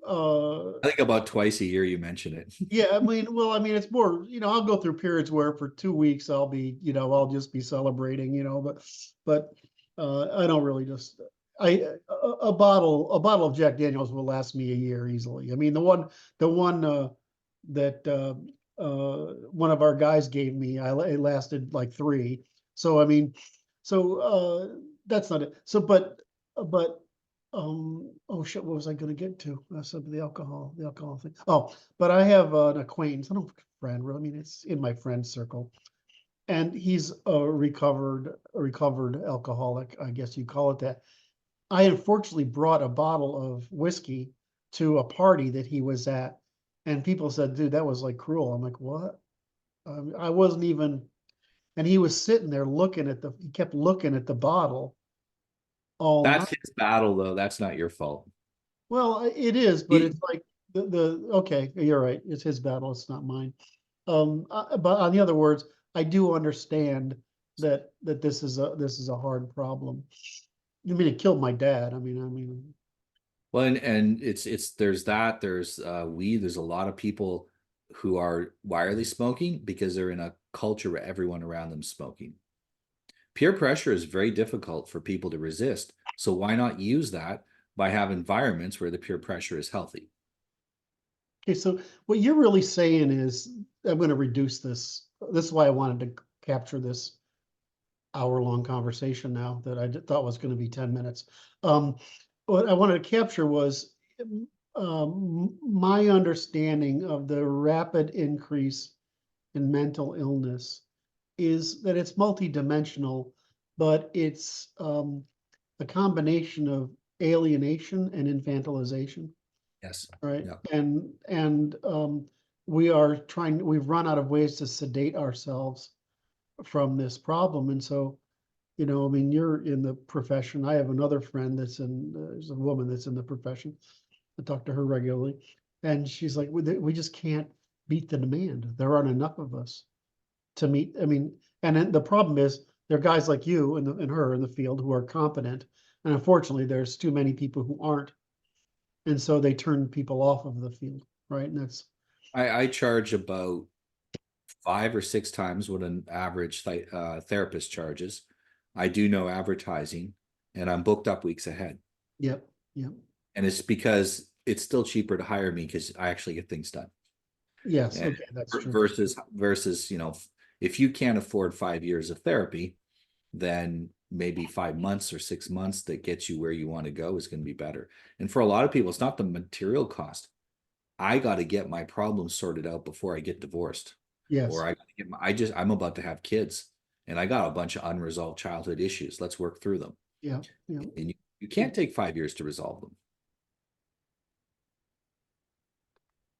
I think about twice a year you mention it. yeah, I mean, it's more. I'll go through periods where for 2 weeks I'll be, I'll just be celebrating, but I don't really just. A bottle of Jack Daniels will last me a year easily. I mean, the one that one of our guys gave me, it lasted like three. So I mean, that's not it. So but oh shit, what was I going to get to? Some of the alcohol thing. Oh, but I have an acquaintance, I don't friend, really. I mean, it's in my friend circle. and he's a recovered alcoholic, I guess you call it that. I unfortunately brought a bottle of whiskey to a party that he was at, and people said, "Dude, that was like cruel." I'm like, "What?" I wasn't even, and he was sitting there he kept looking at the bottle all That's night. his battle, though. That's not your fault. Well, it is, but He, it's like okay, you're right. It's his battle. It's not mine. But on the other words, I do understand that this is a hard problem. I mean, it killed my dad. I mean, well, and it's there's that, there's weed, there's a lot of people who are, why are they smoking? Because they're in a culture where everyone around them is smoking. Peer pressure is very difficult for people to resist. So why not use that by having environments where the peer pressure is healthy? okay, so what you're really saying is, I'm going to reduce this. This is why I wanted to capture this hour-long conversation now that I thought was going to be 10 minutes. Um, what I wanted to capture was my understanding of the rapid increase in mental illness is that it's multidimensional, but it's a combination of alienation and infantilization, Yes. right? Yeah. And we've run out of ways to sedate ourselves from this problem. And so, I mean, you're in the profession. I have another friend there's a woman that's in the profession. I talk to her regularly, and she's like, we just can't beat the demand. There aren't enough of us to meet. I mean, and then the problem is there are guys like you and her in the field who are competent, and unfortunately, there's too many people who aren't, and so they turn people off of the field, right? And that's I charge about 5 or 6 times what an average therapist charges. I do no advertising, and I'm booked up weeks ahead. yep, yep, And it's because it's still cheaper to hire me because I actually get things done. yes, And okay, that's true. versus, if you can't afford 5 years of therapy, then maybe 5 months or 6 months that gets you where you want to go is going to be better. And for a lot of people, it's not the material cost. I got to get my problems sorted out before I get divorced, or Yes, I got to get I'm about to have kids, and I got a bunch of unresolved childhood issues. Let's work through them. yeah, yeah, And you can't take 5 years to resolve them.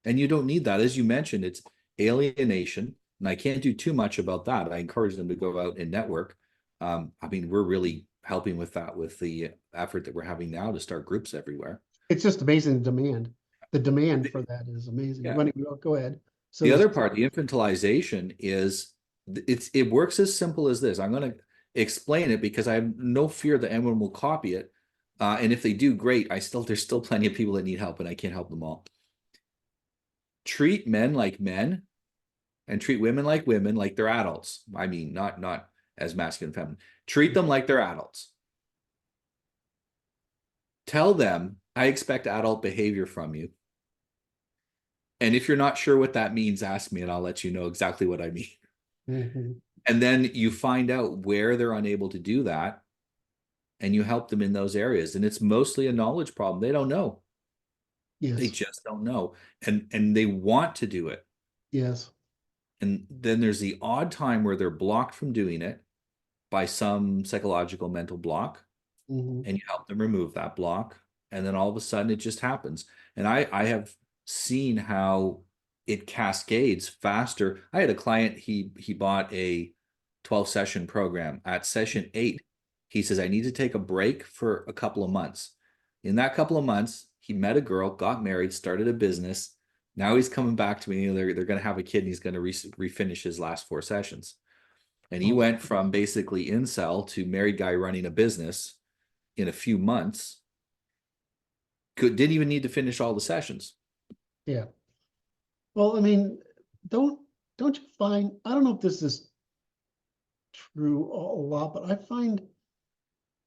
And you don't need that. As you mentioned, it's alienation. And I can't do too much about that. I encourage them to go out and network. I mean, we're really helping with that with the effort that we're having now to start groups everywhere. it's just amazing demand. The demand for that is amazing. Yeah. Go ahead. So The this, other part, the infantilization, is it works as simple as this. I'm going to explain it because I have no fear that anyone will copy it. And if they do, great. There's still plenty of people that need help, and I can't help them all. Treat men like men and treat women like they're adults. I mean, not as masculine and feminine. Treat them like they're adults. Tell them, I expect adult behavior from you. And if you're not sure what that means, ask me and I'll let you know exactly what I mean. mhm, And then you find out where they're unable to do that and you help them in those areas. And it's mostly a knowledge problem. They don't know. They yes, just don't know. And they want to do it. yes, And then there's the odd time where they're blocked from doing it by some psychological mental block, mhm, and you help them remove that block, and then all of a sudden it just happens. And I have seen how it cascades faster. I had a client, he bought a 12 session program. At session 8, he says, I need to take a break for a couple of months. In that couple of months, he met a girl, got married, started a business. Now he's coming back to me. They're going to have a kid, and he's going to refinish his last 4 sessions. And he oh, went from basically incel to married guy running a business in a few months. Didn't even need to finish all the sessions. yeah. Well, I mean, don't don't you find, I don't know if this is true a lot, but I find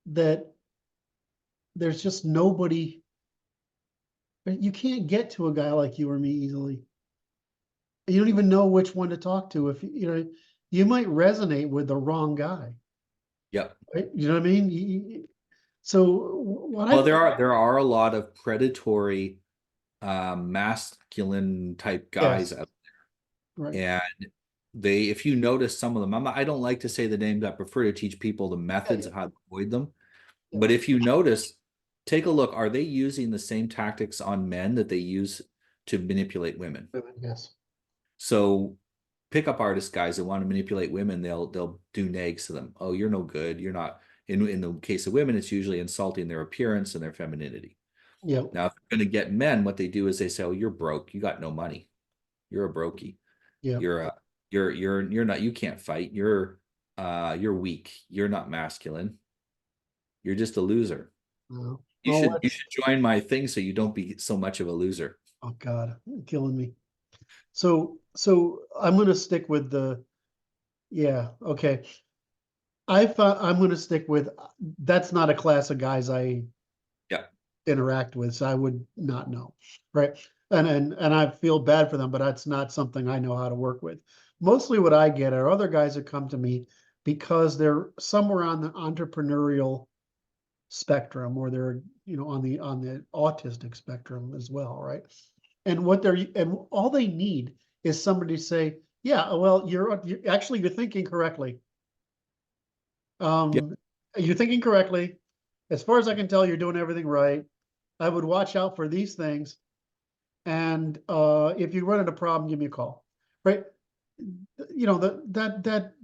that there's just nobody, you can't get to a guy like you or me easily. You don't even know which one to talk to. If you might resonate with the wrong guy, Yep. right? You know what I mean? So what I Well, find, there are a lot of predatory, masculine type guys yes, out, right. and if you notice some of them, I don't like to say the names. I prefer to teach people the Yeah, methods yeah, of how to avoid them. yeah. But if you notice, take a look. Are they using the same tactics on men that they use to manipulate women? Women, yes. So pickup artist guys that want to manipulate women, they'll do nags to them. Oh, you're no good. You're not. In the case of women, it's usually insulting their appearance and their femininity. Yeah, Now, if they're going to get men, what they do is they say, "Oh, you're broke. You got no money. You're a brokey. yeah. You're a you're not. You can't fight. You're weak. You're not masculine. You're just a loser. You Well, should let's, join my thing so you don't be so much of a loser." oh God, you're killing me. So I'm gonna stick with yeah, okay. I'm gonna stick with, that's not a class of guys I Yeah. interact with, so I would not know, right? And I feel bad for them, but that's not something I know how to work with. Mostly what I get are other guys that come to me because they're somewhere on the entrepreneurial spectrum, or they're, on the autistic spectrum as well, right? And all they need is somebody to say, yeah, well, you're thinking correctly. Yeah. Um, you're thinking correctly. As far as I can tell, you're doing everything right. I would watch out for these things. And if you run into a problem, give me a call. Right?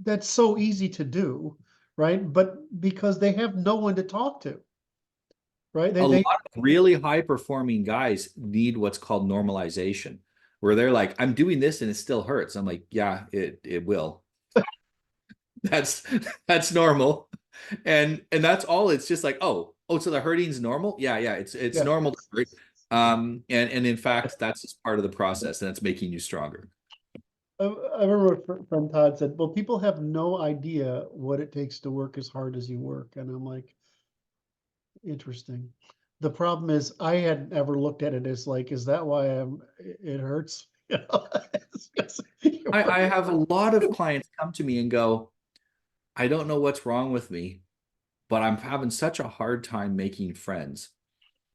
That's so easy to do, right? But because they have no one to talk to, right? A They lot of really high performing guys need what's called normalization, where they're like, I'm doing this and it still hurts. I'm like, yeah, it will. That's normal. And that's all. It's just like, oh, so the hurting's normal? Yeah, yeah, it's yeah. normal to hurt. And in fact, that's just part of the process, and it's making you stronger. I remember from Todd said, well, people have no idea what it takes to work as hard as you work. And I'm like, interesting. The problem is I hadn't ever looked at it as like, is that why it hurts? It's just, you're I working. have a lot of clients come to me and go, I don't know what's wrong with me, but I'm having such a hard time making friends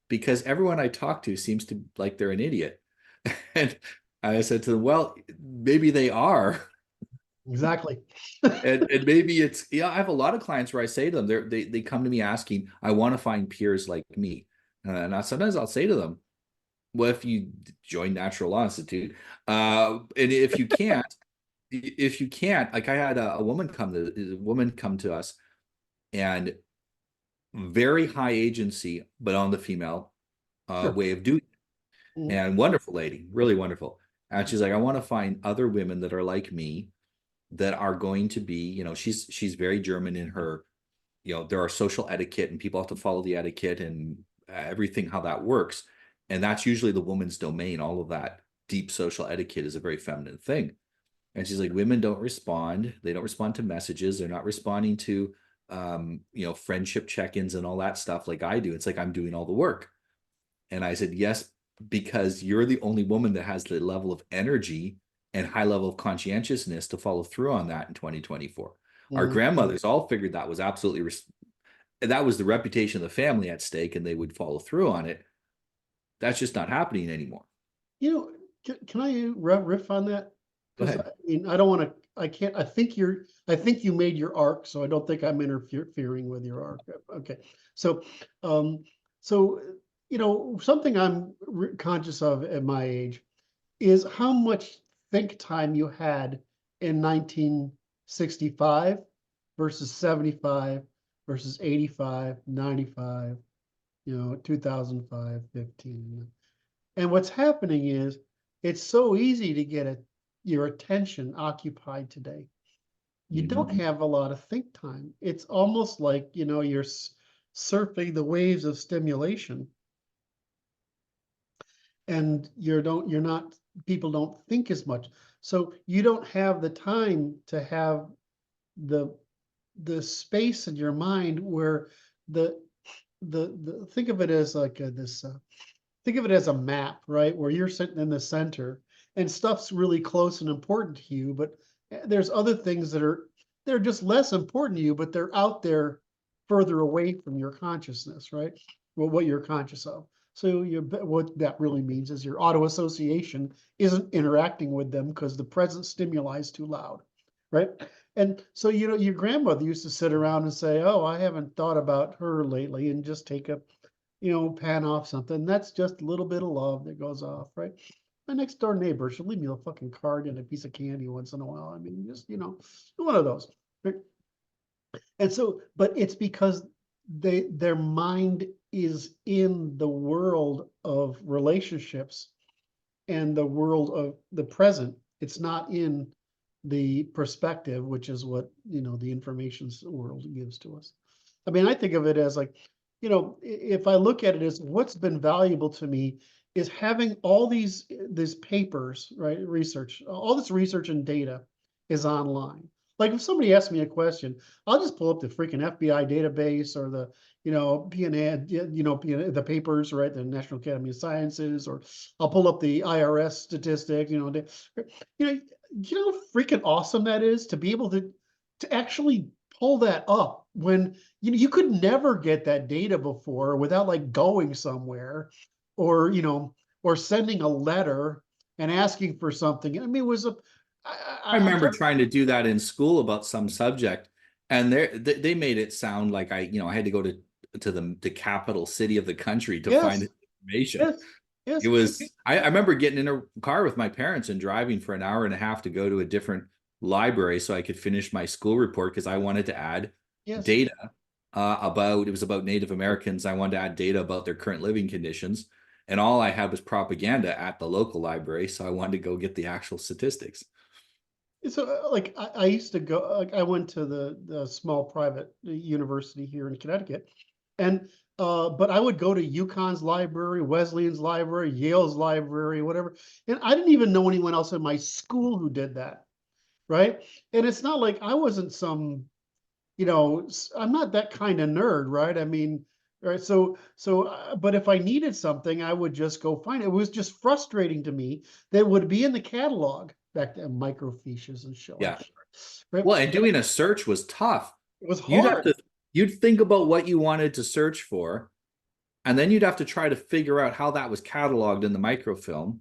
because everyone I talk to seems to like they're an idiot. And I said to them, well, maybe they are. Exactly. And maybe it's, I have a lot of clients where I say to them, they come to me asking, I want to find peers like me. Sometimes I'll say to them, well, if you join Natural Law Institute, and if you can't, like I had a woman come to us, and very high agency, but on the female Sure. way of doing it. Mhm. And wonderful lady, really wonderful. And she's like, I want to find other women that are like me that are going to be, she's very German in her, there are social etiquette and people have to follow the etiquette and everything, how that works. And that's usually the woman's domain. All of that deep social etiquette is a very feminine thing. And she's like, women don't respond. They don't respond to messages. They're not responding to, friendship check-ins and all that stuff like I do. It's like I'm doing all the work. And I said, yes, because you're the only woman that has the level of energy and high level of conscientiousness to follow through on that in 2024. Our Mhm. grandmothers all figured that was absolutely, that was the reputation of the family at stake and they would follow through on it. That's just not happening anymore. Can I riff on that? Go Because ahead. I don't want to, I can't, I think you made your arc, so I don't think I'm interfering with your arc. Okay. So, um, so, something I'm conscious of at my age is how much think time you had in 1965 versus 75 versus 85, 95, 2005, 15. And what's happening is it's so easy to get your attention occupied today. You don't Mhm. have a lot of think time. It's almost like, you're surfing the waves of stimulation, and you're not, people don't think as much. So you don't have the time to have the space in your mind where the think of it as like this think of it as a map, right? Where you're sitting in the center and stuff's really close and important to you, but there's other things they're just less important to you, but they're out there further away from your consciousness, right? Well, what you're conscious of. So what that really means is your auto association isn't interacting with them because the present stimuli is too loud. right? And so, your grandmother used to sit around and say, oh, I haven't thought about her lately, and just take a, pan off something. That's just a little bit of love that goes off, right? My next door neighbor, she'll leave me a fucking card and a piece of candy once in a while. I mean, just, one of those. Right? And so, but it's because their mind is in the world of relationships and the world of the present. It's not in the perspective, which is what, the information world gives to us. I mean, I think of it as like, if I look at it as what's been valuable to me is having all these papers, right? Research, all this research and data is online. Like if somebody asks me a question, I'll just pull up the freaking FBI database or the, PNAD, the papers, right? The National Academy of Sciences, or I'll pull up the IRS statistics, you know, freaking awesome that is to be able to actually pull that up when you could never get that data before without like going somewhere or or sending a letter and asking for something. I mean, it was a I I remember can't. trying to do that in school about some subject, and they made it sound like I had to go to the capital city of the country to Yes, find information. yes, yes. It was I remember getting in a car with my parents and driving for an hour and a half to go to a different library so I could finish my school report because I wanted to add Yes. data about it was about Native Americans. I wanted to add data about their current living conditions, and all I had was propaganda at the local library. So I wanted to go get the actual statistics. So, like, I used to go, like, I went to the small private university here in Connecticut, and but I would go to UConn's library, Wesleyan's library, Yale's library, whatever, and I didn't even know anyone else in my school who did that, right? And it's not like I wasn't some, I'm not that kind of nerd, right? I mean, right? But if I needed something, I would just go find it. It was just frustrating to me that it would be in the catalog back then, microfiches and shit like Yeah. that. Right? Well, and doing a search was tough. It was You'd have hard. to you'd think about what you wanted to search for, and then you'd have to try to figure out how that was cataloged in the microfilm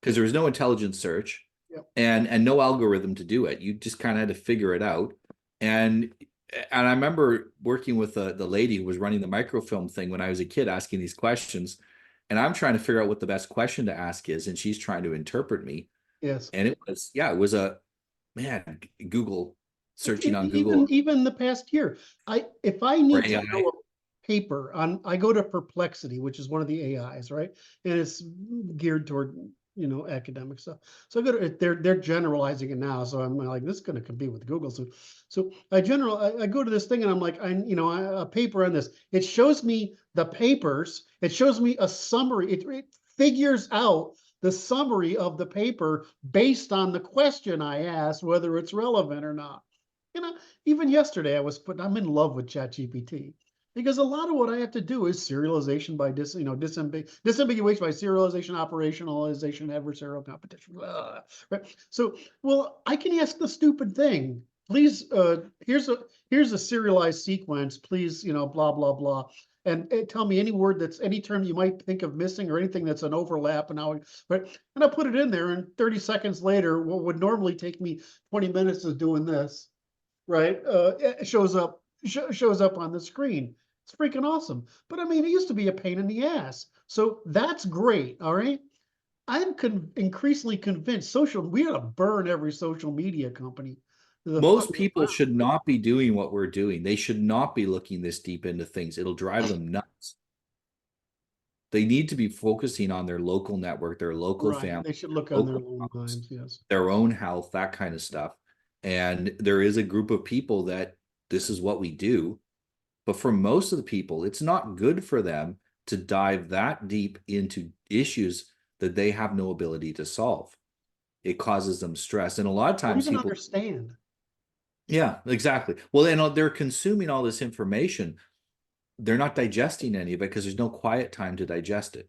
because there was no intelligent search Yep. and no algorithm to do it. You just kind of had to figure it out. And and I remember working with the lady who was running the microfilm thing when I was a kid, asking these questions, and I'm trying to figure out what the best question to ask is, and she's trying to interpret me. Yes. And it was a man, Google searching on Even Google the past year, if I or need to AI. know a paper on, I go to Perplexity, which is one of the AIs, right? And it's geared toward academic stuff. So I go to they're generalizing it now, so I'm like, this is going to compete with Google. So I go to this thing and I'm like, a paper on this. It shows me the papers. It shows me a summary. It figures out the summary of the paper based on the question I asked, whether it's relevant or not. Even yesterday I'm in love with ChatGPT because a lot of what I have to do is serialization by disambiguation by serialization, operationalization, adversarial competition. Blah, right? So, well, I can ask the stupid thing. Please, here's a serialized sequence. Please, blah blah blah, and tell me any word that's any term you might think of missing or anything that's an overlap. And now, right? And I put it in there, and 30 seconds later, what would normally take me 20 minutes is doing this, right? It shows up on the screen. It's freaking awesome. But I mean, it used to be a pain in the ass. So that's great. All right. I'm increasingly convinced we ought to burn every social media company to the Most fucking people ground. should not be doing what we're doing. They should not be looking this deep into things. It'll drive them nuts. They need to be focusing on their local network, their local Right. family, They should look on their local own house, lives. Yes. their own health, that kind of stuff. And there is a group of people that this is what we do. But for most of the people, it's not good for them to dive that deep into issues that they have no ability to solve. It causes them stress. And a lot of Or times even people, understand. yeah, exactly. Well, then they're consuming all this information. They're not digesting any of it because there's no quiet time to digest it.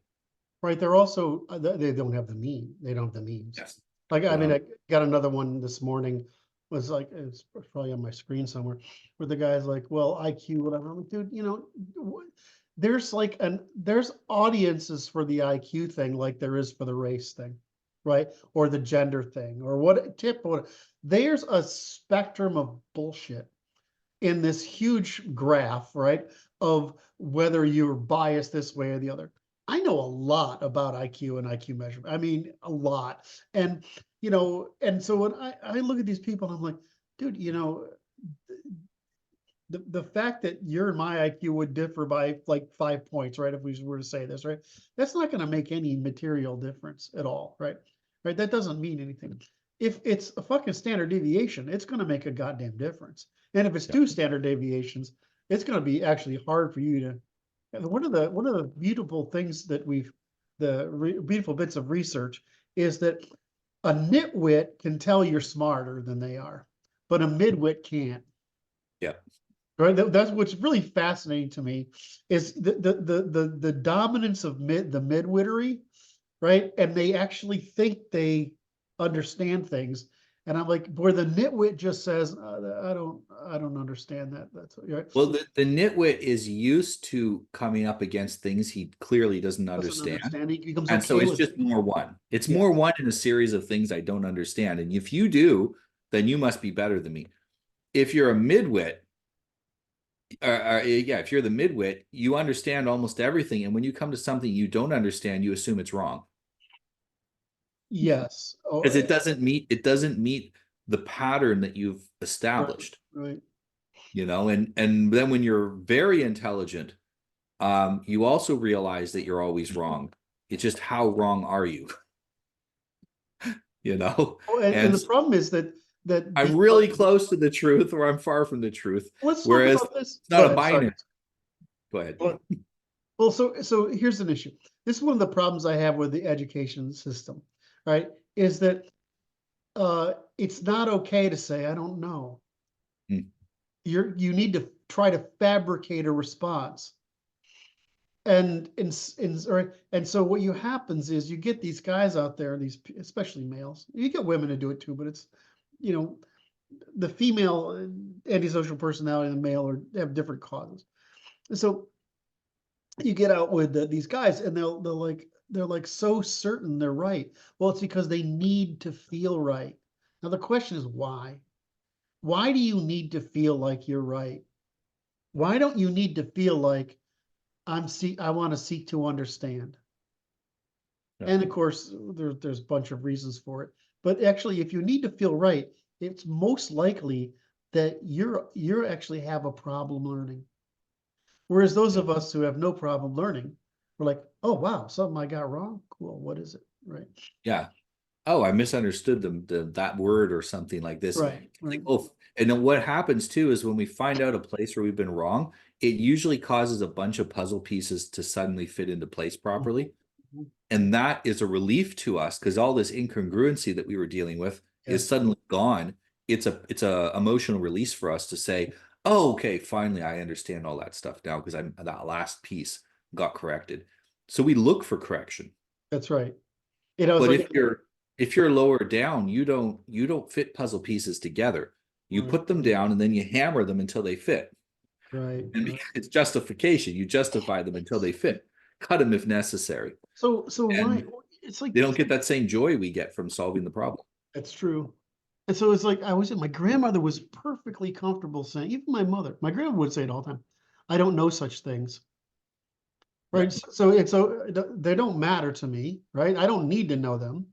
Right. They're also, they don't have the meme. They don't have the memes. Yes. Like, They I mean, don't. I got another one this morning, was like, it's probably on my screen somewhere, where the guy's like, well, IQ, whatever. I'm like, dude, there's audiences for the IQ thing like there is for the race thing, right? Or the gender thing, or what tip, what there's a spectrum of bullshit in this huge graph, right? Of whether you're biased this way or the other. I know a lot about IQ and IQ measurement. I mean, a lot. And, and so when I look at these people and I'm like, dude, the fact that your and my IQ would differ by like 5 points, right? If we were to say this, right? That's not going to make any material difference at all, right? Right? That doesn't mean anything. If it's a fucking standard deviation, it's going to make a goddamn difference. And if it's two standard deviations, it's going to be actually hard for you to. One of the beautiful things that beautiful bits of research is that a nitwit can tell you're smarter than they are, but a midwit can't. Yeah. Right. That's what's really fascinating to me is the dominance of the midwittery, right? And they actually think they understand things. And I'm like, where the nitwit just says, I don't understand that. That's right. Well, the nitwit is used to coming up against things he clearly doesn't understand. He becomes And so okay it's with just it. more one. It's more one in a series of things I don't understand. And if you do, then you must be better than me. If you're a midwit, if you're the midwit, you understand almost everything. And when you come to something you don't understand, you assume it's wrong. Yes. Because it doesn't meet the pattern that you've established. Right. And then when you're very intelligent, you also realize that you're always wrong. It's just how wrong are you? And And the problem is that I'm really close to the truth or I'm far from the truth. Let's Whereas talk about this. it's not a binary. Go ahead. Well, so here's an issue. This is one of the problems I have with the education system, right? Is that it's not okay to say I don't know. You need to try to fabricate a response. And so what happens is you get these guys out there, especially males. You get women to do it too, but it's the female antisocial personality and the male have different causes. So you get out with these guys, and they're like so certain they're right. Well, it's because they need to feel right. Now the question is why? Why do you need to feel like you're right? Why don't you need to feel like I want to seek to understand? And of course, there's a bunch of reasons for it. But actually, if you need to feel right, it's most likely that you're actually have a problem learning. Whereas those of us who have no problem learning, we're like, oh wow, something I got wrong. Cool, what is it? Right. Yeah. Oh, I misunderstood that word or something like this. Right. Like, oh, and then what happens too is when we find out a place where we've been wrong, it usually causes a bunch of puzzle pieces to suddenly fit into place properly. And that is a relief to us because all this incongruency that we were dealing with is suddenly gone. It's a emotional release for us to say, oh, okay, finally I understand all that stuff now because that last piece got corrected. So we look for correction. That's right. But if you're lower down, you don't fit puzzle pieces together. You put them down and then you hammer them until they fit. Right. And it's justification. You justify them until they fit. Cut them if necessary. So why it's like they don't get that same joy we get from solving the problem. That's true. And so it's like my grandmother was perfectly comfortable saying, even my grandmother would say it all the time, I don't know such things. Right. So they don't matter to me, right? I don't need to know them.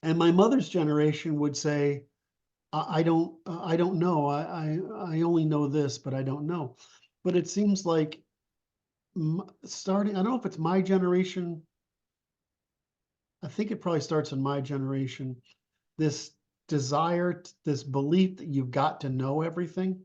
And my mother's generation would say, I don't know. I only know this, but I don't know. But it seems like starting, I don't know if it's my generation. I think it probably starts in my generation. This desire, this belief that you've got to know everything.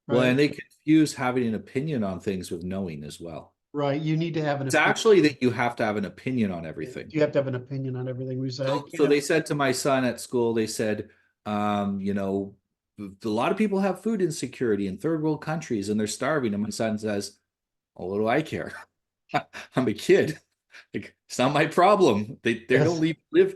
Right? Well, and they confuse having an opinion on things with knowing as well. Right. You need to have an opinion. It's actually that you have to have an opinion on everything. You have to have an opinion on everything. We say. So they said to my son at school, they said, a lot of people have food insecurity in third world countries and they're starving. And my son says, oh, what do I care? I'm a kid. Like, it's not my problem. They don't live.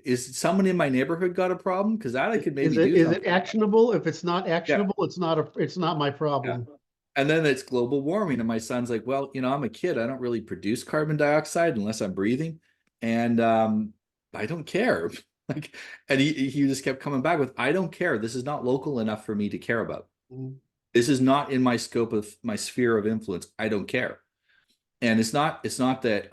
Is someone in my neighborhood got a problem? Because that I could maybe do. Is it actionable? If it's not actionable, it's not my problem. Yeah. And then it's global warming. And my son's like, well, I'm a kid. I don't really produce carbon dioxide unless I'm breathing. And I don't care. Like, and he just kept coming back with, I don't care. This is not local enough for me to care about. Mhm. This is not in my scope of my sphere of influence. I don't care. And it's not that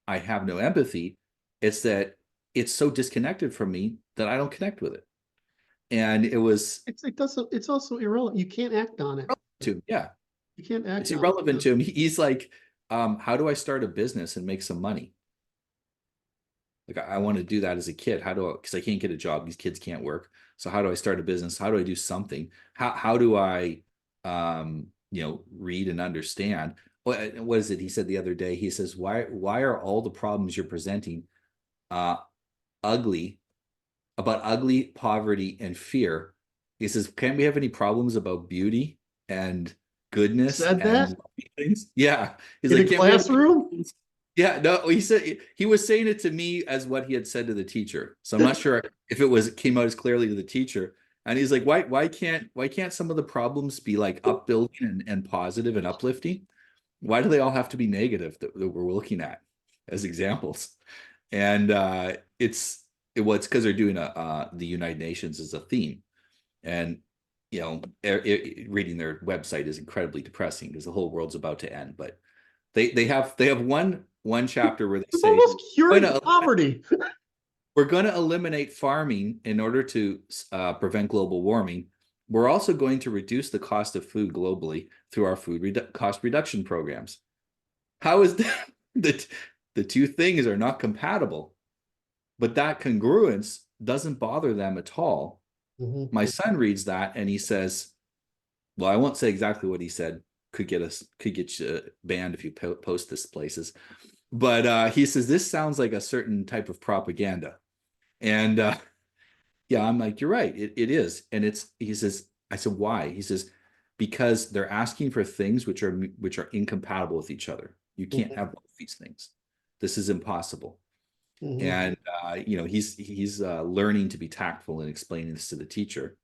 I have no empathy. It's that it's so disconnected from me that I don't connect with it. And it was It's also irrelevant. You can't act on it. to him, yeah, You can't it's act on irrelevant it. to him. He's like, how do I start a business and make some money? Like I want to do that as a kid. How do I, because I can't get a job. These kids can't work. So how do I start a business? How do I do something? How do I read and understand? What is it? He said the other day, he says, why are all the problems you're presenting uh ugly about ugly, poverty, and fear? He says, can't we have any problems about beauty and goodness Said and that lovely things? Yeah. He's in a like, can't we have any classroom? problems? Yeah, no, he said he was saying it to me as what he had said to the teacher. So I'm not sure if it came out as clearly to the teacher. And he's like, why can't some of the problems be like upbuilding and positive and uplifting? Why do they all have to be negative that we're looking at as examples? And it's because they're doing the United Nations as a theme. And reading their website is incredibly depressing because the whole world's about to end. But they have one chapter where they It's say almost we're curing going to poverty. we're going to eliminate farming in order to prevent global warming. We're also going to reduce the cost of food globally through our cost reduction programs. How is that? The two things are not compatible, but that congruence doesn't bother them at all. Mhm. My son reads that and he says, well, I won't say exactly what he said. Could get you banned if you post this places. But he says this sounds like a certain type of propaganda. And yeah, I'm like, you're right. It is. And he says, I said, why? He says, because they're asking for things which are incompatible with each other. You can't Mhm. have both these things. This is impossible. Mhm. And he's learning to be tactful and explaining this to the teacher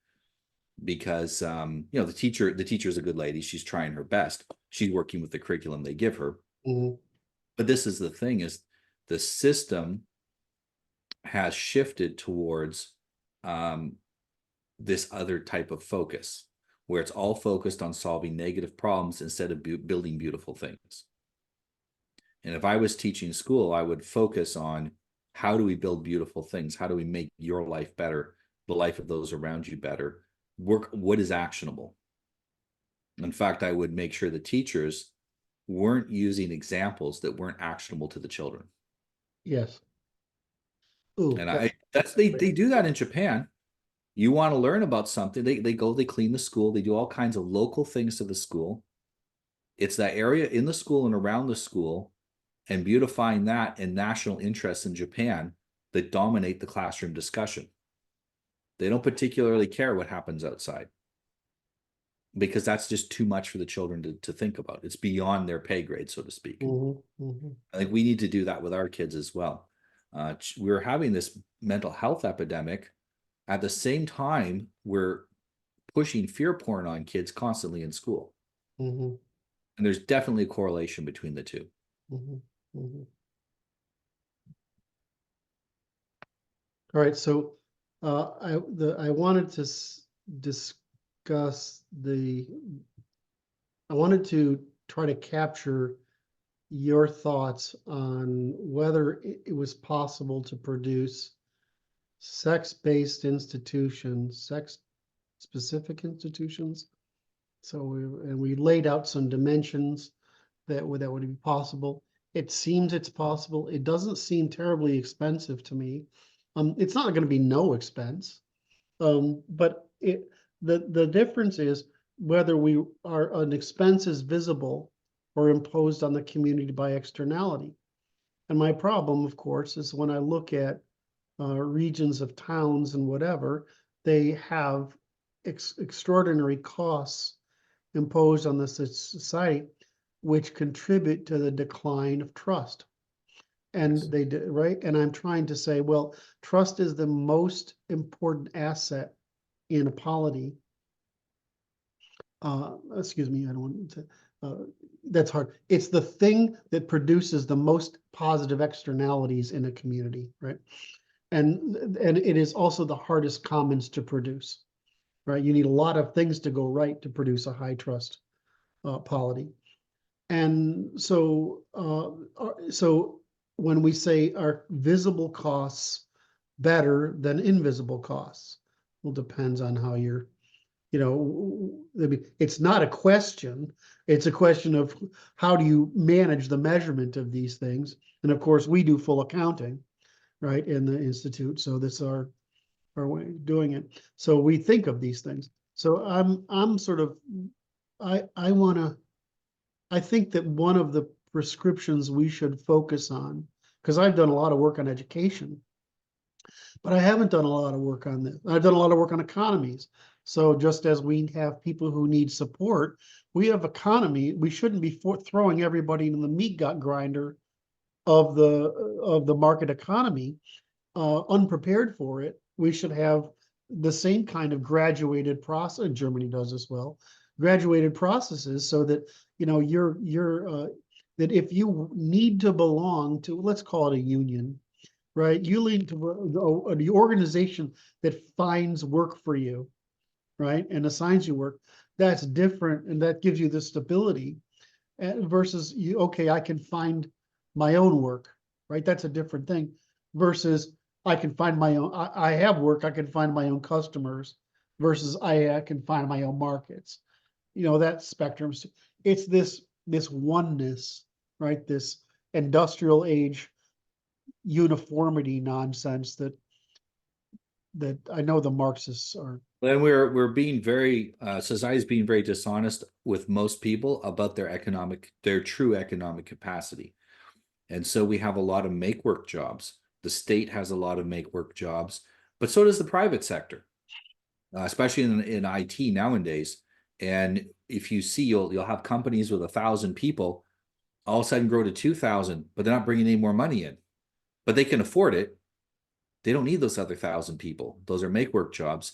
because the teacher is a good lady. She's trying her best. She's working with the curriculum they give her. Mhm. But this is the thing is the system has shifted towards um, this other type of focus where it's all focused on solving negative problems instead of building beautiful things. And if I was teaching school, I would focus on how do we build beautiful things? How do we make your life better, the life of those around you better? What is actionable? In fact, I would make sure the teachers weren't using examples that weren't actionable to the children. Yes. Ooh, And that's they do that in Japan. You want to learn about something, they clean the school, they do all kinds of local things to the school. It's that area in the school and around the school and beautifying that and national interests in Japan that dominate the classroom discussion. They don't particularly care what happens outside because that's just too much for the children to think about. It's beyond their pay grade, so to speak. Mhm. Mhm. I think we need to do that with our kids as well. We're having this mental health epidemic. At the same time, we're pushing fear porn on kids constantly in school. Mhm. And there's definitely a correlation between the two. Mhm. Mhm. All right, so I wanted to discuss I wanted to try to capture your thoughts on whether it was possible to produce sex-based institutions, sex-specific institutions. So we laid out some dimensions that would be possible. It seems it's possible. It doesn't seem terribly expensive to me. It's not going to be no expense. But the difference is whether an expense is visible or imposed on the community by externality. And my problem, of course, is when I look at regions of towns and whatever, they have extraordinary costs imposed on the society, which contribute to the decline of trust. And they did, right? And I'm trying to say, well, trust is the most important asset in a polity. Excuse me, I don't want to, that's hard. It's the thing that produces the most positive externalities in a community, right? And it is also the hardest commons to produce, right? You need a lot of things to go right to produce a high trust polity. And so when we say are visible costs better than invisible costs, well, depends on how you're, I mean, it's not a question. It's a question of how do you manage the measurement of these things. And of course, we do full accounting, right, in the Institute. So this is our way of doing it. So we think of these things. So I'm sort of, I think that one of the prescriptions we should focus on, because I've done a lot of work on education, but I haven't done a lot of work on this. I've done a lot of work on economies. So just as we have people who need support, we have economy. We shouldn't be throwing everybody in the meat gut grinder of the market economy, unprepared for it. We should have the same kind of graduated process. Germany does as well, graduated processes, so that that if you need to belong to, let's call it a union, right? You lead to the organization that finds work for you, right, and assigns you work. That's different, and that gives you the stability. Versus you, okay, I can find my own work, right? That's a different thing. Versus I can find my own. I have work. I can find my own customers. Versus I can find my own markets. That spectrum. It's this oneness, right? This industrial age uniformity nonsense that I know the Marxists are. And we're being very society's being very dishonest with most people about their true economic capacity. And so we have a lot of make work jobs. The state has a lot of make work jobs, but so does the private sector, especially in IT nowadays. And if you see, you'll have companies with 1,000 people all of a sudden grow to 2,000, but they're not bringing any more money in, but they can afford it. They don't need those other 1,000 people. Those are make work jobs.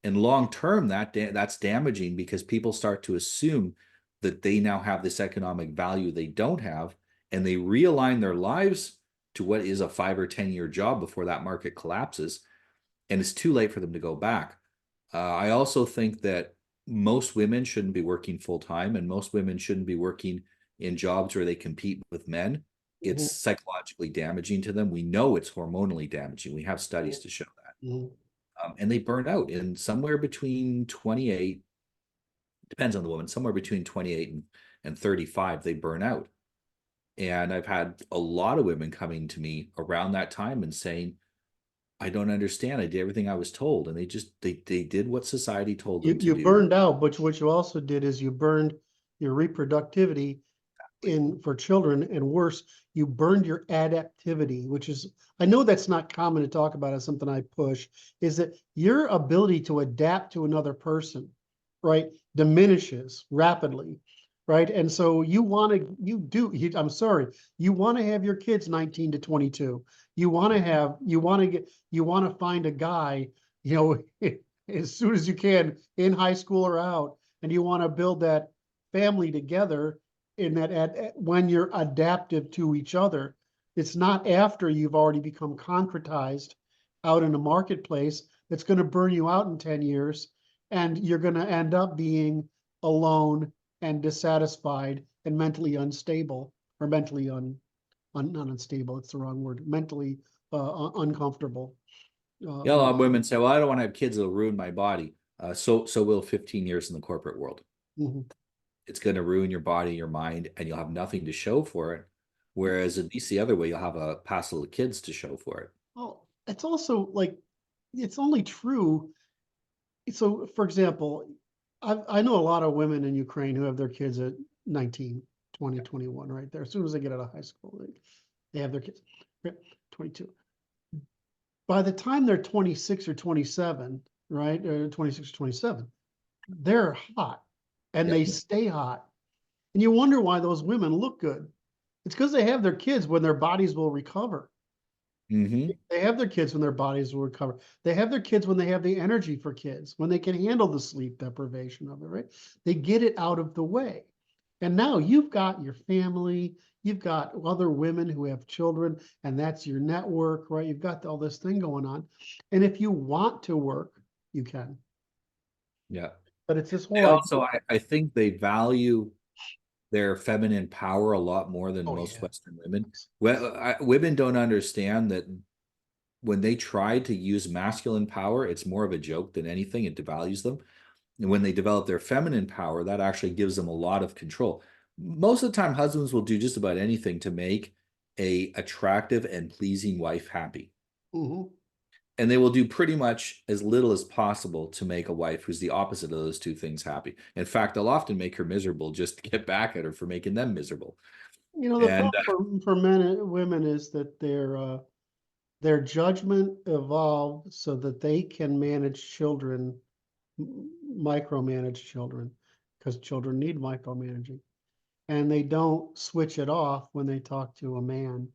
And long term, that's damaging, because people start to assume that they now have this economic value they don't have, and they realign their lives to what is a 5 or 10-year job before that market collapses, and it's too late for them to go back. I also think that most women shouldn't be working full time, and most women shouldn't be working in jobs where they compete with men. It's psychologically damaging to them. We know it's hormonally damaging. We have studies to show that. And they burn out in somewhere between 28, depends on the woman, somewhere between 28 and 35, they burn out. And I've had a lot of women coming to me around that time and saying, I don't understand. I did everything I was told. And they did what society told them to do. You burned out, but what you also did is you burned your reproductivity for children, and worse, you burned your adaptivity, which is, I know that's not common to talk about as something I push, is that your ability to adapt to another person, right, diminishes rapidly, right? And so you want to have your kids 19 to 22. You want to find a guy, as soon as you can, in high school or out, and you want to build that family together in that when you're adaptive to each other. It's not after you've already become concretized out in a marketplace that's going to burn you out in 10 years, and you're going to end up being alone and dissatisfied and mentally unstable, or mentally not unstable, it's the wrong word, mentally uncomfortable. A lot of women say, well, I don't want to have kids that'll ruin my body. So will 15 years in the corporate world. It's going to ruin your body, your mind, and you'll have nothing to show for it. Whereas at least the other way, you'll have a passel of kids to show for it. Well, it's also like, it's only true. So, for example, I know a lot of women in Ukraine who have their kids at 19, 20, 21, right there. As soon as they get out of high school, they have their kids, right? 22. By the time they're 26 or 27, right, or 26 or 27, they're hot, and they stay hot. And you wonder why those women look good. It's because they have their kids when their bodies will recover. They have their kids when their bodies will recover. They have their kids when they have the energy for kids, when they can handle the sleep deprivation of it, right? They get it out of the way. And now you've got your family, you've got other women who have children, and that's your network, right? You've got all this thing going on. And if you want to work, you can. Yeah. But it's this They whole idea. also, I think they value their feminine power a lot more than Oh, most yeah. Western women. Well, women don't understand that when they try to use masculine power, it's more of a joke than anything. It devalues them. And when they develop their feminine power, that actually gives them a lot of control. Most of the time, husbands will do just about anything to make a attractive and pleasing wife happy. Mhm. And they will do pretty much as little as possible to make a wife who's the opposite of those two things happy. In fact, they'll often make her miserable just to get back at her for making them miserable. You know, the And problem for men and women is that their judgment evolved so that they can manage children, micromanage children, because children need micromanaging. And they don't switch it off when they talk to a man,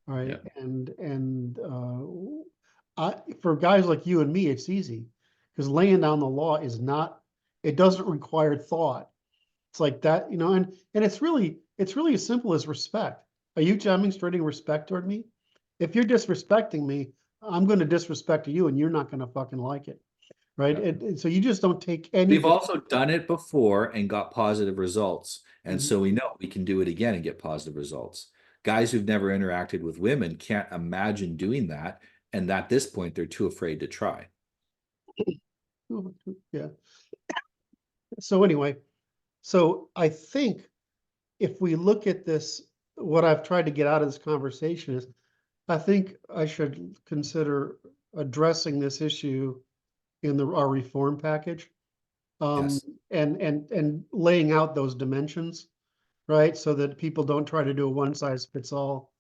right? yeah, For guys like you and me, it's easy because laying down the law is not, it doesn't require thought. It's like that, and it's really as simple as respect. Are you demonstrating respect toward me? If you're disrespecting me, I'm going to disrespect you, and you're not going to fucking like it, right? yeah. So you just don't take We've anything. also done it before and got positive results. And Mhm. so we know we can do it again and get positive results. Guys who've never interacted with women can't imagine doing that. And at this point, they're too afraid to try. Yeah. So anyway, so I think if we look at this, what I've tried to get out of this conversation is, I think I should consider addressing this issue in our reform package, um, Yes. and laying out those dimensions, right? So that people don't try to do a one size fits all,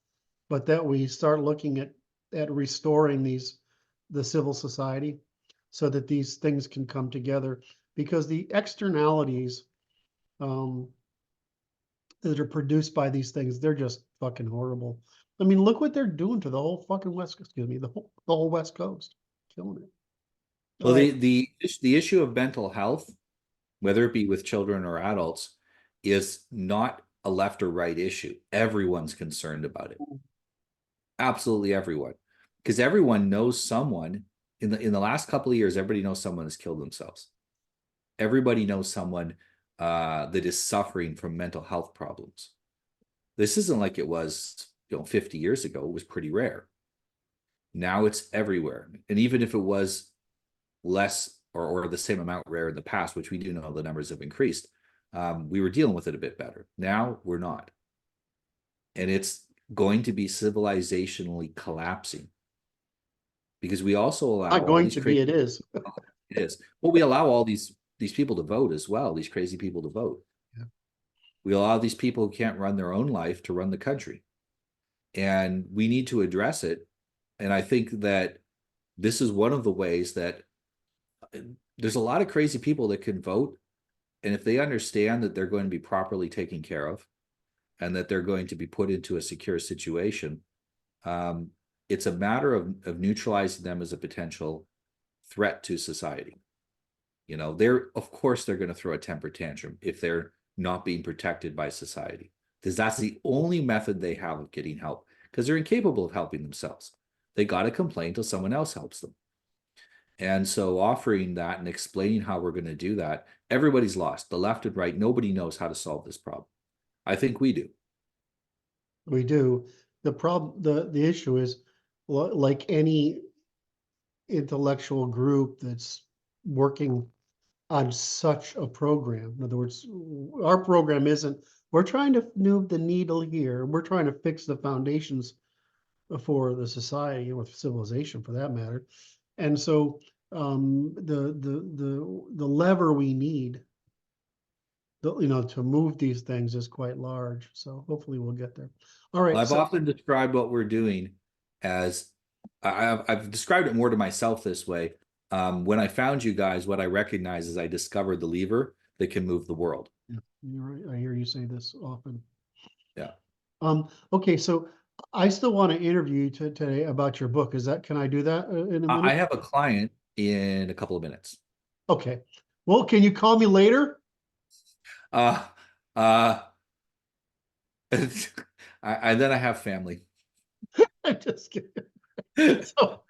but that we start looking at restoring the civil society so that these things can come together. Because the externalities, um, that are produced by these things, they're just fucking horrible. I mean, look what they're doing to the whole fucking the whole West Coast, killing it. All Well, right. the issue of mental health, whether it be with children or adults, is not a left or right issue. Everyone's concerned about it. Absolutely everyone. Because everyone knows someone in the last couple of years, everybody knows someone has killed themselves. Everybody knows someone that is suffering from mental health problems. This isn't like it was, 50 years ago. It was pretty rare. Now it's everywhere. And even if it was less or the same amount rare in the past, which we do know the numbers have increased, we were dealing with it a bit better. Now we're not. And it's going to be civilizationally collapsing because we also allow Not all going these to be, crazy, it is. it is, well, we allow all these people to vote as well, these crazy people to vote. Yeah. We allow these people who can't run their own life to run the country. And we need to address it. And I think that this is one of the ways that there's a lot of crazy people that can vote. And if they understand that they're going to be properly taken care of and that they're going to be put into a secure situation, um, it's a matter of neutralizing them as a potential threat to society. Of course they're going to throw a temper tantrum if they're not being protected by society, because that's the only method they have of getting help, because they're incapable of helping themselves. They got to complain till someone else helps them. And so offering that and explaining how we're going to do that, everybody's lost. The left and right, nobody knows how to solve this problem. I think we do. We do. The issue is, like any intellectual group that's working on such a program. In other words, our program isn't, we're trying to move the needle here. We're trying to fix the foundations for the society or civilization for that matter. And so, the lever we need, to move these things is quite large. So hopefully we'll get there. All right. I've So often described what we're doing as I've described it more to myself this way. When I found you guys, what I recognize is I discovered the lever that can move the world. yeah, you're right. I hear you say this often. Yeah. Okay. So I still want to interview you today about your book. Can I do that in a I minute? have a client in a couple of minutes. Okay. Well, can you call me later? Uh, Uh, then I have family. I'm just kidding. So,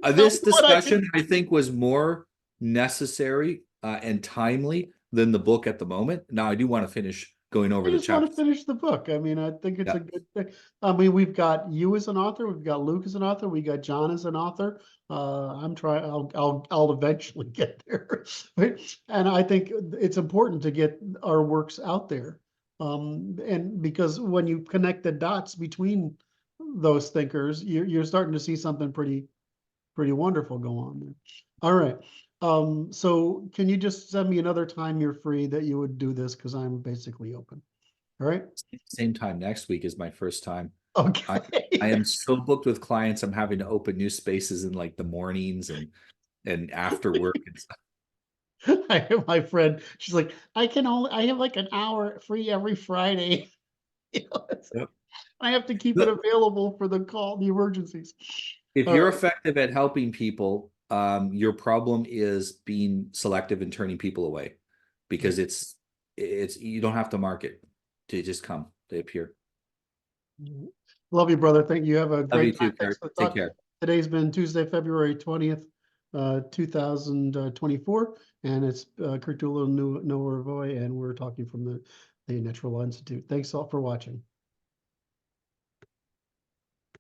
so This what I can, discussion, I think, was more necessary and timely than the book at the moment. Now, I do want to finish going over I the just want to chapters. finish the book. I mean, I think it's Yeah. a good thing. I mean, we've got you as an author, we've got Luke as an author, we got John as an author. I'm trying. I'll eventually get there, and I think it's important to get our works out there. And because when you connect the dots between those thinkers, you're starting to see something pretty wonderful go on there. All right. So can you just send me another time you're free that you would do this? Because I'm basically open. All right. Same time next week is my first time. I I Okay. am so booked with clients. I'm having to open new spaces in like the mornings and after work and stuff. I have my friend. She's like, I have like an hour free every Friday. You know, Yep. I have to keep it Look, available for the emergencies. if All you're right. effective at helping people, your problem is being selective and turning people away because it's you don't have to market. They just come. They appear. Love you, brother. Thank you. Have a Love great you time. too, Thanks Curt. for the Take talk. care. Today's been Tuesday, February 20th, 2024, and it's Curt Doolittle, Revoy, and we're talking from the Natural Law Institute. Thanks all for watching.